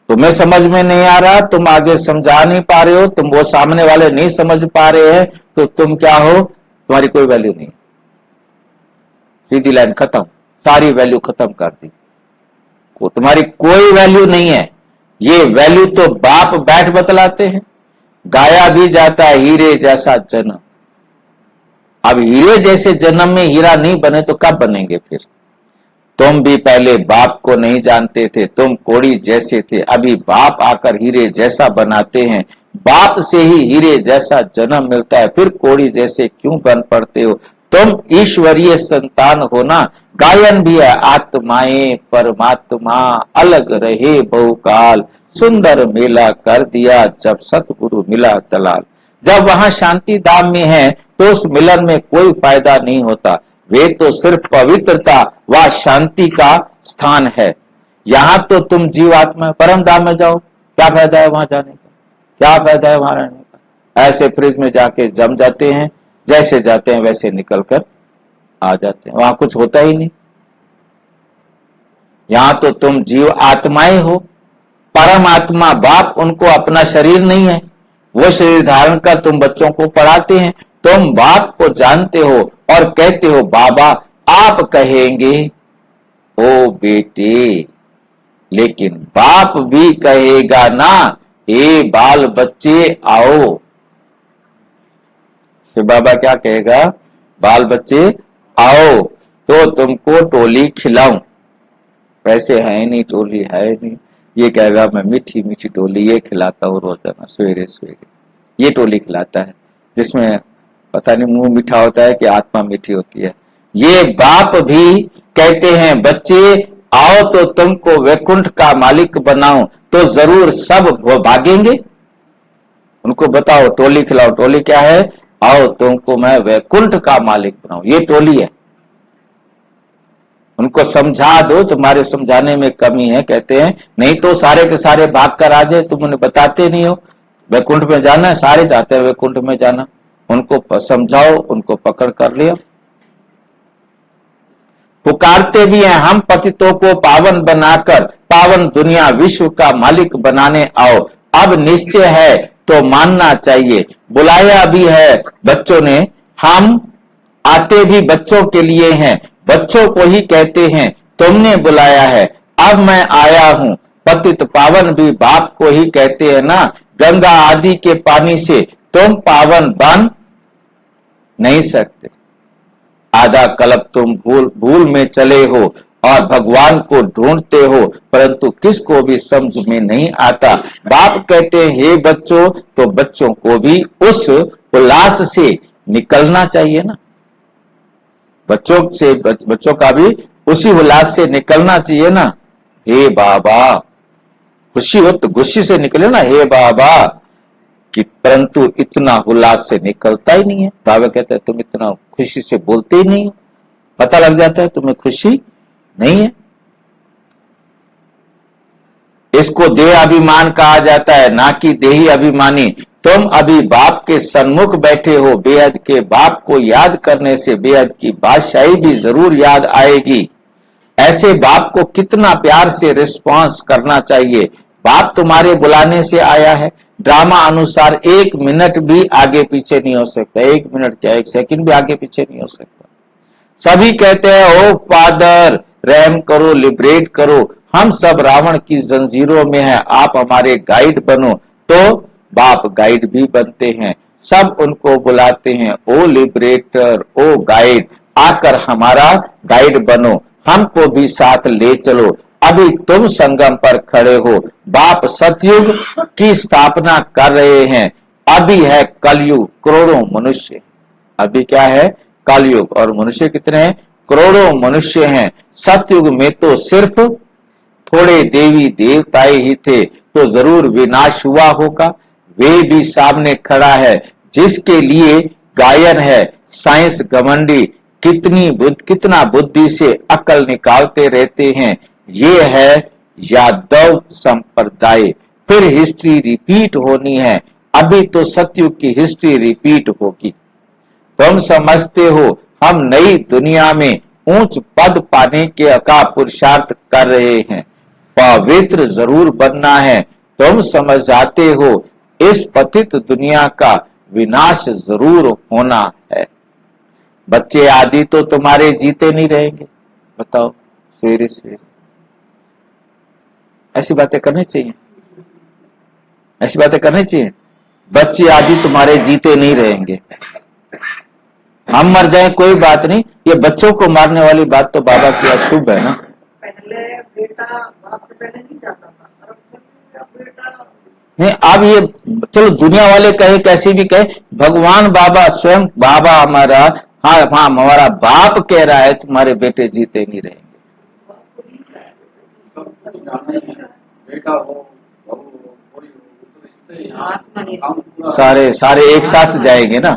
तुम्हें समझ में नहीं आ रहा, तुम आगे समझा नहीं पा रहे हो, तुम वो सामने वाले नहीं समझ पा रहे हैं, तो तुम क्या हो? तुम्हारी कोई वैल्यू नहीं। सीधी लाइन खत्म, सारी वैल्यू खत्म कर दी, तुम्हारी कोई वैल्यू नहीं है। ये वैल्यू तो बाप बैठ बतलाते हैं। गाया भी जाता है हीरे जैसा जन्म। अब हीरे जैसे जन्म में हीरा नहीं बने तो कब बनेंगे फिर? तुम भी पहले बाप को नहीं जानते थे, तुम कोड़ी जैसे थे, अभी बाप आकर हीरे जैसा बनाते हैं। बाप से ही हीरे जैसा जन्म मिलता है, फिर कोड़ी जैसे क्यों बन पड़ते हो? तुम ईश्वरीय संतान हो ना। गायन भी है, आत्माएं परमात्मा अलग रहे बहुकाल, सुंदर मेला कर दिया जब सतगुरु मिला दलाल। जब वहां शांति धाम में है तो उस मिलन में कोई फायदा नहीं होता, वे तो सिर्फ पवित्रता व शांति का स्थान है। यहाँ तो तुम जीवात्मा परम धाम में जाओ, क्या फायदा है वहां जाने का? क्या फायदा है वहां रहने का? ऐसे फ्रिज में जाके जम जाते हैं, जैसे जाते हैं वैसे निकलकर आ जाते हैं, वहां कुछ होता ही नहीं। यहां तो तुम जीव आत्माएं हो, परमात्मा बाप उनको अपना शरीर नहीं है, वो शरीर धारण कर तुम बच्चों को पढ़ाते हैं। तुम बाप को जानते हो और कहते हो बाबा आप कहेंगे ओ बेटे, लेकिन बाप भी कहेगा ना, ए बाल बच्चे आओ। फिर बाबा क्या कहेगा? बाल बच्चे आओ तो तुमको टोली खिलाऊं। वैसे है नहीं, टोली है नहीं, ये कहेगा मैं मीठी मीठी टोली ये खिलाता हूँ रोजाना सवेरे सवेरे। ये टोली खिलाता है जिसमें पता नहीं मुंह मीठा होता है कि आत्मा मीठी होती है। ये बाप भी कहते हैं बच्चे आओ तो तुमको वैकुंठ का मालिक बनाऊं, तो जरूर सब वो भागेंगे। उनको बताओ, टोली खिलाओ। टोली क्या है? आओ तुमको मैं वैकुंठ का मालिक बनाऊं, ये टोली है। उनको समझा दो, तुम्हारे समझाने में कमी है। कहते हैं नहीं तो सारे के सारे भाग कर आ जाए, तुम उन्हें बताते नहीं हो। वैकुंठ में जाना है, सारे जाते हैं वैकुंठ में जाना। उनको समझाओ, उनको पकड़ कर लिया। पुकारते भी हैं, हम पतितों को पावन बनाकर पावन दुनिया विश्व का मालिक बनाने आओ। अब निश्चय है तो मानना चाहिए। बुलाया भी है बच्चों ने, हम आते भी बच्चों के लिए हैं। बच्चों को ही कहते हैं तुमने बुलाया है, अब मैं आया हूं। पतित पावन भी बाप को ही कहते हैं ना। गंगा आदि के पानी से तुम पावन बन नहीं सकते। आधा कल्प तुम भूल में चले हो और भगवान को ढूंढते हो, परंतु किसको भी समझ में नहीं आता। बाप कहते हैं हे बच्चों, तो बच्चों को भी उस उल्लास से निकलना चाहिए ना। बच्चों का भी उसी उल्लास से निकलना चाहिए ना। हे बाबा, खुशी हो तो गुस्से से निकले ना, हे बाबा, कि परंतु इतना उल्लास से निकलता ही नहीं है। बाबा कहते हैं तुम इतना खुशी से बोलते ही नहीं हो, पता लग जाता है तुम्हें खुशी नहीं है। इसको देह अभिमान कहा जाता है, ना कि देही अभिमानी। तुम अभी बाप के सन्मुख बैठे हो। बेहद के बाप को याद करने से बेहद की बादशाही भी जरूर याद आएगी। ऐसे बाप को कितना प्यार से रिस्पॉन्स करना चाहिए। बाप तुम्हारे बुलाने से आया है। ड्रामा अनुसार 1 मिनट भी आगे पीछे नहीं हो सकता। 1 मिनट क्या, 1 सेकंड भी आगे पीछे नहीं हो सकता। सभी कहते हैं ओ फादर रहम करो, लिबरेट करो। हम सब रावण की जंजीरों में हैं, आप हमारे गाइड बनो। तो बाप गाइड भी बनते हैं। सब उनको बुलाते हैं ओ लिबरेटर, ओ गाइड, आकर हमारा गाइड बनो, हमको भी साथ ले चलो। अभी तुम संगम पर खड़े हो। बाप सतयुग की स्थापना कर रहे हैं। अभी है कलयुग, करोड़ों मनुष्य। अभी क्या है? कलयुग। और मनुष्य कितने हैं? करोड़ों मनुष्य हैं। सतयुग में तो सिर्फ थोड़े देवी देवताएं ही थे, तो जरूर विनाश हुआ होगा। वे भी सामने खड़ा है, जिसके लिए गायन है साइंस घमंडी। कितना बुद्धि से अकल निकालते रहते हैं। ये है यादव संप्रदाय। फिर हिस्ट्री रिपीट होनी है। अभी तो सतयुग की हिस्ट्री रिपीट होगी। तुम समझते हो हम नई दुनिया में ऊंच पद पाने के का पुरुषार्थ कर रहे हैं। पवित्र जरूर बनना है। तुम समझ जाते हो इस पतित दुनिया का विनाश जरूर होना है। बच्चे आदि तो तुम्हारे जीते नहीं रहेंगे। बताओ, सवेरे सवेरे ऐसी बातें करनी चाहिए, ऐसी बातें करनी चाहिए। बच्चे आदि तुम्हारे जीते नहीं रहेंगे। हम मर जाएं कोई बात नहीं, ये बच्चों को मारने वाली बात तो बाबा की अशुभ है ना। पहले बेटा बाप से पहले नहीं जाता था, अब बेटा नहीं। अब ये चलो दुनिया वाले कहे कैसी भी कहे, भगवान बाबा स्वयं बाबा हमारा, हाँ हमारा बाप कह रहा है तुम्हारे बेटे जीते नहीं रहेंगे। बेटा हो, बहू हो, कोई हो, सारे एक साथ जाएंगे ना,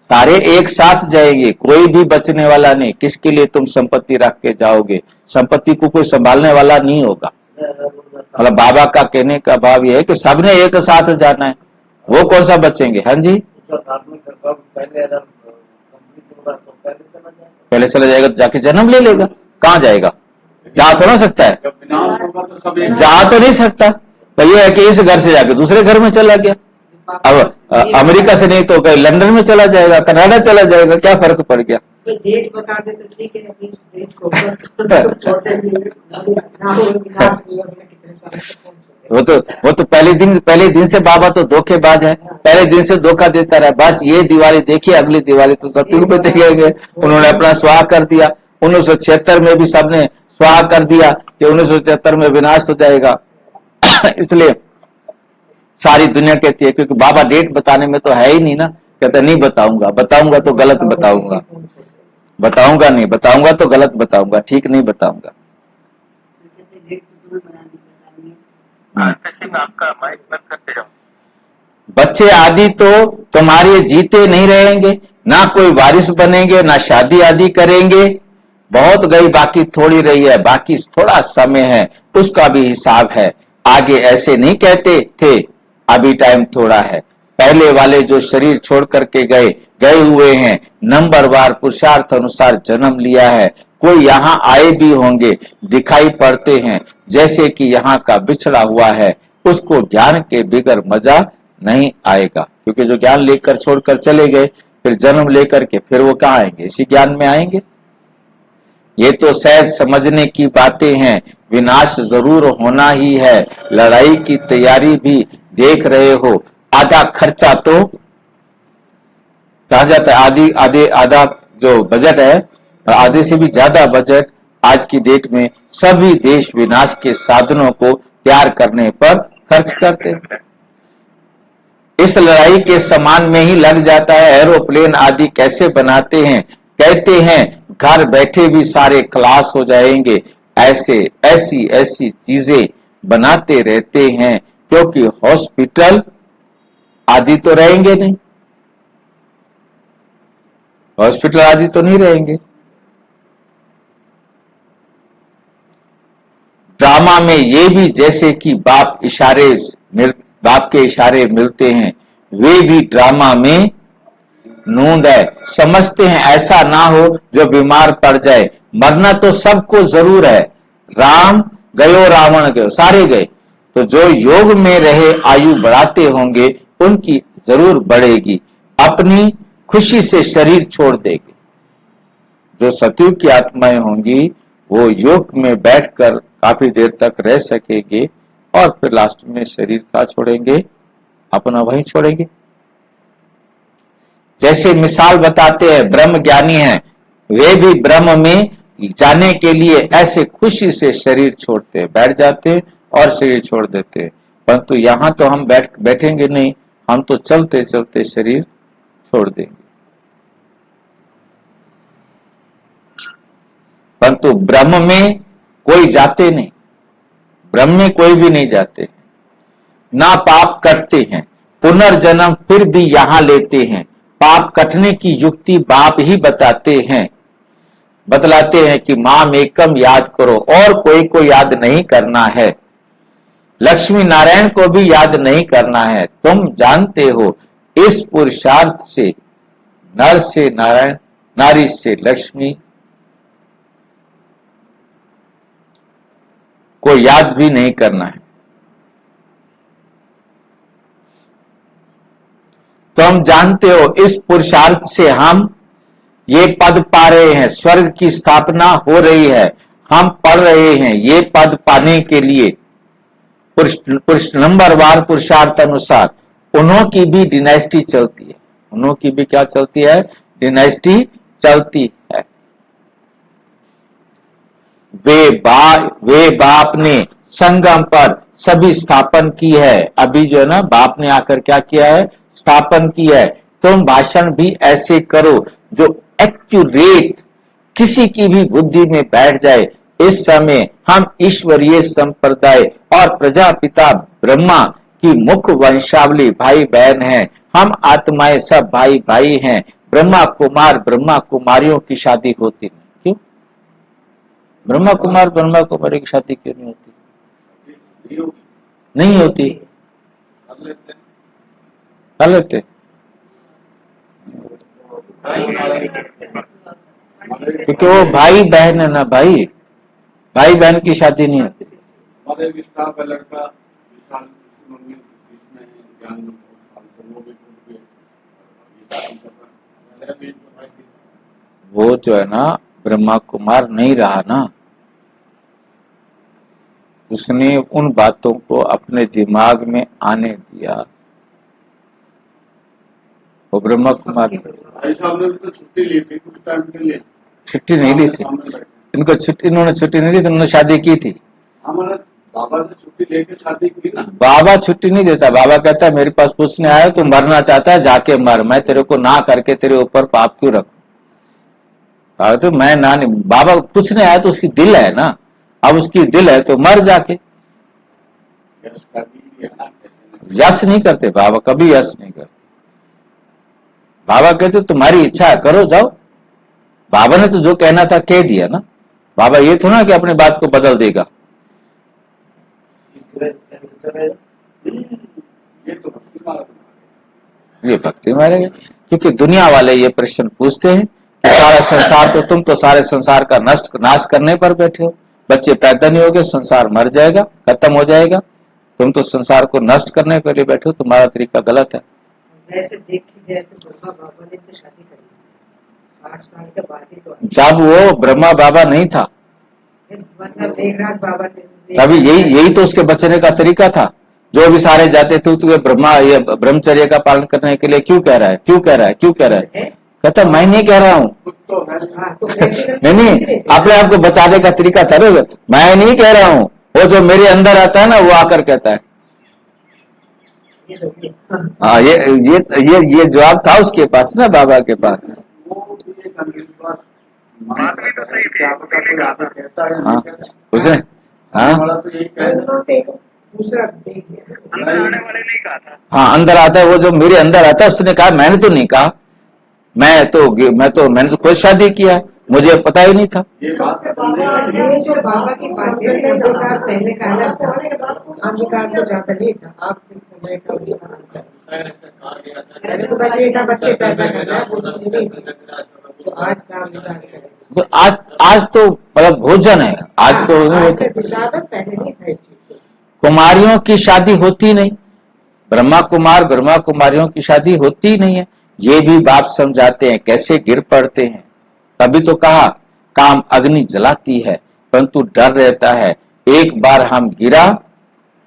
सारे एक साथ जाएंगे, कोई भी बचने वाला नहीं। किसके लिए तुम संपत्ति रख के जाओगे? संपत्ति को कोई संभालने वाला नहीं होगा। मतलब बाबा का कहने का भाव यह है कि सबने एक साथ जाना है, वो कौन सा बचेंगे? हाँ जी, पहले चला जाएगा तो जाके जन्म ले लेगा। कहाँ जाएगा? जा तो ना सकता है, जा तो नहीं सकता। तो ये है कि इस घर से जाके दूसरे घर में चला गया। अब अमेरिका से नहीं तो कहीं लंदन में चला जाएगा, कनाडा चला जाएगा, क्या फर्क पड़ गया? डेट बता दे तो ठीक है, इस डेट को छोटे वो तो पहले दिन से बाबा तो धोखेबाज है। पहले दिन से धोखा देता रहा। बस ये दिवाली देखिए, अगली दिवाली तो सतयुग में देखेंगे। उन्होंने अपना स्वाहा कर दिया। 1976 में भी सबने स्वाहा कर दिया कि 1976 में विनाश हो जाएगा। इसलिए सारी दुनिया कहती है, क्योंकि बाबा डेट बताने में तो है ही नहीं ना। कहते नहीं बताऊंगा तो गलत बताऊंगा, बताऊंगा नहीं, बताऊंगा तो गलत बताऊंगा, ठीक नहीं बताऊंगा। कैसे मैं आपका माइक बंद करते जाऊं? बच्चे आदि तो तुम्हारे जीते नहीं रहेंगे, ना कोई वारिस बनेंगे, ना शादी आदि करेंगे। बहुत गई बाकी थोड़ी रही है, बाकी थोड़ा समय है, उसका भी हिसाब है। आगे ऐसे नहीं कहते थे, अभी टाइम थोड़ा है। पहले वाले जो शरीर छोड़ करके गए हुए हैं, नंबरवार पुरुषार्थ अनुसार जन्म लिया है। कोई यहाँ आए भी होंगे, दिखाई पड़ते हैं जैसे कि यहाँ का बिछड़ा हुआ है। उसको ज्ञान के बिगर मजा नहीं आएगा, क्योंकि जो ज्ञान लेकर छोड़कर चले गए, फिर जन्म लेकर के फिर वो कहाँ आएंगे? इसी ज्ञान में आएंगे। ये तो सहज समझने की बातें हैं, विनाश जरूर होना ही है। लड़ाई की तैयारी भी देख रहे हो, आधा खर्चा तो कहा जाता है, आधा जो बजट है, आधे से भी ज्यादा बजट आज की डेट में सभी देश विनाश के साधनों को तैयार करने पर खर्च करते हैं। इस लड़ाई के समान में ही लग जाता है। एरोप्लेन आदि कैसे बनाते हैं? कहते हैं घर बैठे भी सारे क्लास हो जाएंगे। ऐसी चीजें बनाते रहते हैं, क्योंकि हॉस्पिटल आदि तो रहेंगे नहीं, हॉस्पिटल आदि तो नहीं रहेंगे। ड्रामा में ये भी जैसे कि बाप के इशारे मिलते हैं, वे भी ड्रामा में नूंद है। समझते हैं ऐसा ना हो जो बीमार पड़ जाए। मरना तो सबको जरूर है। राम गयो रावण गयो, सारे गए। तो जो योग में रहे आयु बढ़ाते होंगे, उनकी जरूर बढ़ेगी। अपनी खुशी से शरीर छोड़ देंगे। जो सतयुग की आत्माएं होंगी, वो योग में बैठकर काफी देर तक रह सकेंगे, और फिर लास्ट में शरीर का छोड़ेंगे, अपना वहीं छोड़ेंगे। जैसे मिसाल बताते हैं, ब्रह्म ज्ञानी हैं, वे भी ब्रह्म में जाने के लिए ऐसे खुशी से शरीर छोड़ते, बैठ जाते और शरीर छोड़ देते। परंतु यहाँ तो हम बैठेंगे नहीं, हम तो चलते चलते शरीर छोड़ देंगे। परंतु ब्रह्म में कोई जाते नहीं, ब्रह्म में कोई भी नहीं जाते। ना पाप करते हैं, पुनर्जन्म फिर भी यहां लेते हैं। पाप कटने की युक्ति बाप ही बतलाते हैं कि माम एकम याद करो, और कोई को याद नहीं करना है। लक्ष्मी नारायण को भी याद नहीं करना है। तुम जानते हो, इस पुरुषार्थ से नर से नारायण, नारी से लक्ष्मी को याद भी नहीं करना है। तो हम जानते हो, इस पुरुषार्थ से हम ये पद पा रहे हैं, स्वर्ग की स्थापना हो रही है। हम पढ़ रहे हैं ये पद पाने के लिए पुरुष नंबरवार पुरुषार्थ अनुसार उन्हों की भी डिनाइस्टी चलती है। उन्हों की भी क्या चलती है? डिनाइस्टी चलती है। वे बाप ने संगम पर सभी स्थापन की है। अभी जो है ना, बाप ने आकर क्या किया है? स्थापन की है। तुम भाषण भी ऐसे करो जो एक्यूरेट किसी की भी बुद्धि में बैठ जाए। इस समय हम ईश्वरीय संप्रदाय और प्रजापिता ब्रह्मा की मुख्य वंशावली भाई बहन हैं। हम आत्माएं सब भाई भाई हैं। ब्रह्मा कुमारियों की शादी होती नहीं। क्यों? ब्रह्मा कुमारी की शादी क्यों नहीं होती? नहीं होती, कर लेते। क्योंकि वो भाई बहन है ना, भाई बहन की शादी नहीं होती। वो जो है ना, ब्रह्मा कुमार नहीं रहा ना, उसने उन बातों को अपने दिमाग में आने दिया। वो ब्रह्मा कुमार भाई साहब ने भी तो छुट्टी ली थी कुछ टाइम के लिए। छुट्टी नहीं ली थी इन्होंने छुट्टी नहीं ली थी, उन्होंने शादी की थी। हमारा बाबा ने छुट्टी लेके शादी की ना। बाबा छुट्टी नहीं देता। बाबा कहता है मेरे पास पूछने आया, तू मरना चाहता है जाके मर, मैं तेरे को ना करके तेरे ऊपर पाप क्यों रखूं? तो मैं ना नहीं, बाबा पूछने आया तो उसकी दिल है ना, अब उसकी दिल है तो मर जाके। यश का भी है ना। यश नहीं करते बाबा, कभी यश नहीं करते। बाबा कहते तुम्हारी इच्छा है करो जाओ। बाबा ने तो जो कहना था कह दिया ना। बाबा ये थोड़ा कि अपनी बात को बदल देगा। ये तो भक्ति मार्ग ये भक्ति मारेगा, क्योंकि दुनिया वाले ये प्रश्न पूछते हैं कि सारा संसार तो तुम तो सारे संसार का नाश करने पर बैठे हो। बच्चे पैदा नहीं होगे, संसार मर जाएगा, खत्म हो जाएगा। तुम तो संसार को नष्ट करने के लिए बैठे हो, तुम्हारा तरीका गलत है। वैसे देखी जाए तो ब्रह्मा बाबा ने तो शादी करी 60 साल के बाद ही तो जब वो ब्रह्मा बाबा नहीं था, मतलब मेघराज बाबा ने तभी यही तो उसके बचने का तरीका था। जो भी सारे जाते थे तो ये ब्रह्मचर्य का पालन करने के लिए क्यों कह रहा है, क्यों कह रहा है, क्यों कह रहा है? कहता मैं नहीं कह रहा हूँ, खुद तो है हाँ, तो practical नहीं अपने आप को बचाने का तरीका था। मैं नहीं कह रहा हूँ, वो जो मेरे अंदर आता है ना वो आकर कहता है। ये तो हाँ, ये जवाब था उसके पास ना, बाबा के पास। वो भी एक अंधविश्वास बात भी तो सही थी। क्या पता कोई आगे कहता है हाँ नहीं कहता। उसे हाँ वाला तो यही कह रहा उन्होंने एक दूसरा देख लिया अंदर आने वाले नहीं कहा था। हाँ अंदर आता है, वो जो मेरे अंदर आता है उसने कहा मैंने तो नहीं कहा, मैंने तो खुद शादी किया है, मुझे पता ही नहीं था। ये बात ये जो बाबा की बात है 90 साल पहले का अलग था, अंधकार तो ज्यादा नहीं था। आप इस समय का उसका अंतर पहले तो बस ये था बच्चे पैदा करना है, वो चीज नहीं थी। तो आज का अंधकार है, तो आज तो मतलब भोजन है, आज को नहीं आज होता। से ज्यादा पहले नहीं था इस चीज को। कुमारियों की शादी होती नहीं, ब्रह्मा कुमारियों की शादी होती नहीं है। ये भी बाप समझाते हैं, कैसे गिर पड़ते हैं। तभी तो कहा काम अग्नि जलाती है, परंतु डर रहता है एक बार हम गिरा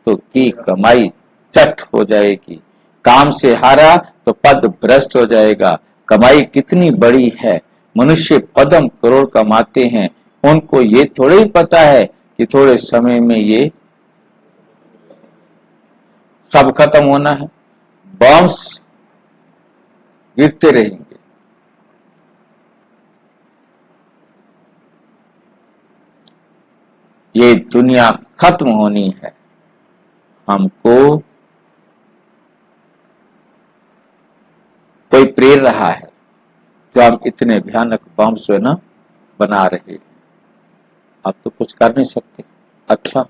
तो की कमाई चट हो जाएगी। काम से हारा तो पद भ्रष्ट हो जाएगा। कमाई कितनी बड़ी है, मनुष्य पदम करोड़ कमाते हैं, उनको ये थोड़ा ही पता है कि थोड़े समय में ये सब खत्म होना है, बॉम्ब्स गिरते रहेंगे। ये दुनिया खत्म होनी है, हमको कोई प्रेर रहा है जो हम इतने भयानक बम जो है ना बना रहे हैं। अब तो कुछ कर नहीं सकते। अच्छा,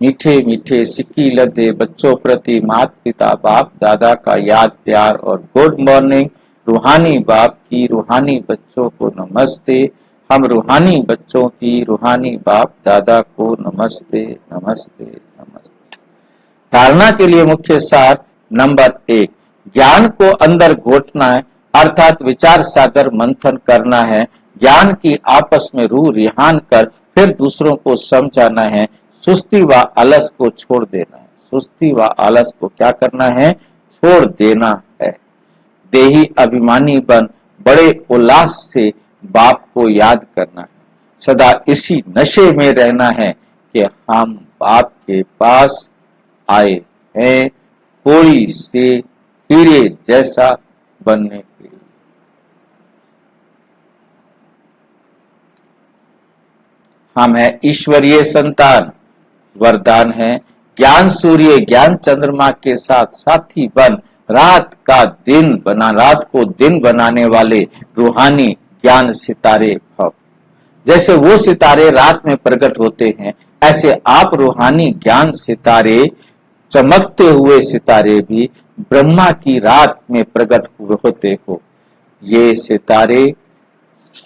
मीठे मीठे सिक्की लदे बच्चों प्रति माता पिता बाप दादा का याद प्यार और गुड मॉर्निंग। रूहानी बाप की रूहानी बच्चों को नमस्ते। हम रूहानी बच्चों की रूहानी बाप दादा को नमस्ते नमस्ते नमस्ते। धारणा के लिए मुख्य सार नंबर 1, ज्ञान को अंदर घोटना है, अर्थात विचार सागर मंथन करना है। ज्ञान की आपस में रूह रिहान कर फिर दूसरों को समझाना है। सुस्ती व आलस को छोड़ देना है। सुस्ती व आलस को क्या करना है? छोड़ देना है। देही अभिमानी बन बड़े उल्लास से बाप को याद करना है। सदा इसी नशे में रहना है कि हम बाप के पास आए हैं कोड़ी से हीरे जैसा बनने के लिए। हम है ईश्वरीय संतान। वरदान है ज्ञान सूर्य ज्ञान चंद्रमा के साथ साथी बन रात को दिन बनाने वाले रूहानी ज्ञान सितारे भव। जैसे वो सितारे रात में प्रकट होते हैं, ऐसे आप रूहानी ज्ञान सितारे, चमकते हुए सितारे भी ब्रह्मा की रात में प्रकट होते हो। ये सितारे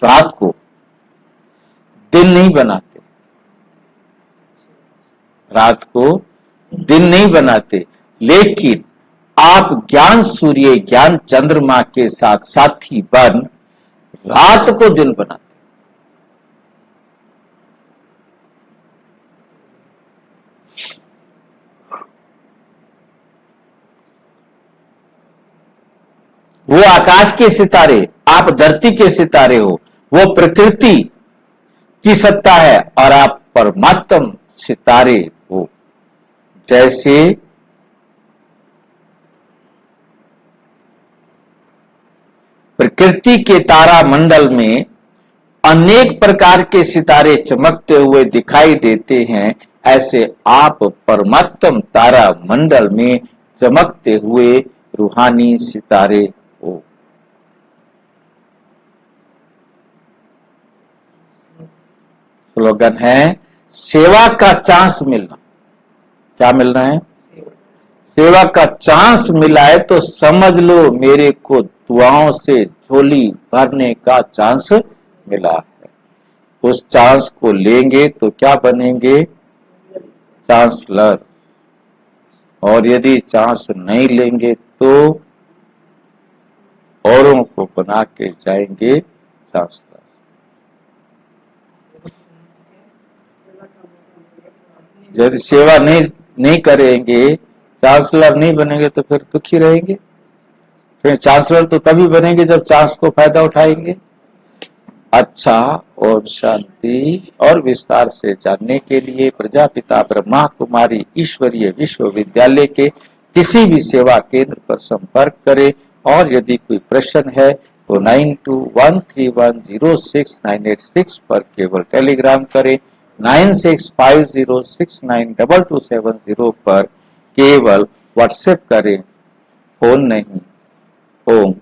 रात को दिन नहीं बनाते, रात को दिन नहीं बनाते, लेकिन आप ज्ञान सूर्य ज्ञान चंद्रमा के साथ साथी बन रात को दिन बनाते। वो आकाश के सितारे, आप धरती के सितारे हो। वो प्रकृति की सत्ता है और आप परमात्म सितारे हो। जैसे प्रकृति के तारा मंडल में अनेक प्रकार के सितारे चमकते हुए दिखाई देते हैं, ऐसे आप परमात्म तारा मंडल में चमकते हुए रूहानी सितारे हो। स्लोगन है सेवा का चांस मिलना। क्या मिलना है? सेवा का चांस मिला है तो समझ लो मेरे को दुआओं से झोली भरने का चांस मिला है। उस चांस को लेंगे तो क्या बनेंगे? चांसलर। और यदि चांस नहीं लेंगे तो औरों को बना के जाएंगे चांसलर। यदि सेवा नहीं करेंगे, चांसलर नहीं बनेंगे तो फिर दुखी रहेंगे। फिर चांसलर तो तभी बनेंगे जब चांस को फायदा उठाएंगे। अच्छा, और शांति और विस्तार से जानने के लिए प्रजापिता ब्रह्मा कुमारी ईश्वरीय विश्वविद्यालय के किसी भी सेवा केंद्र पर संपर्क करें। और यदि कोई प्रश्न है तो 9213106986 पर केवल टेलीग्राम करें। 9650692270 पर केवल व्हाट्सएप करें, फोन नहीं। ओम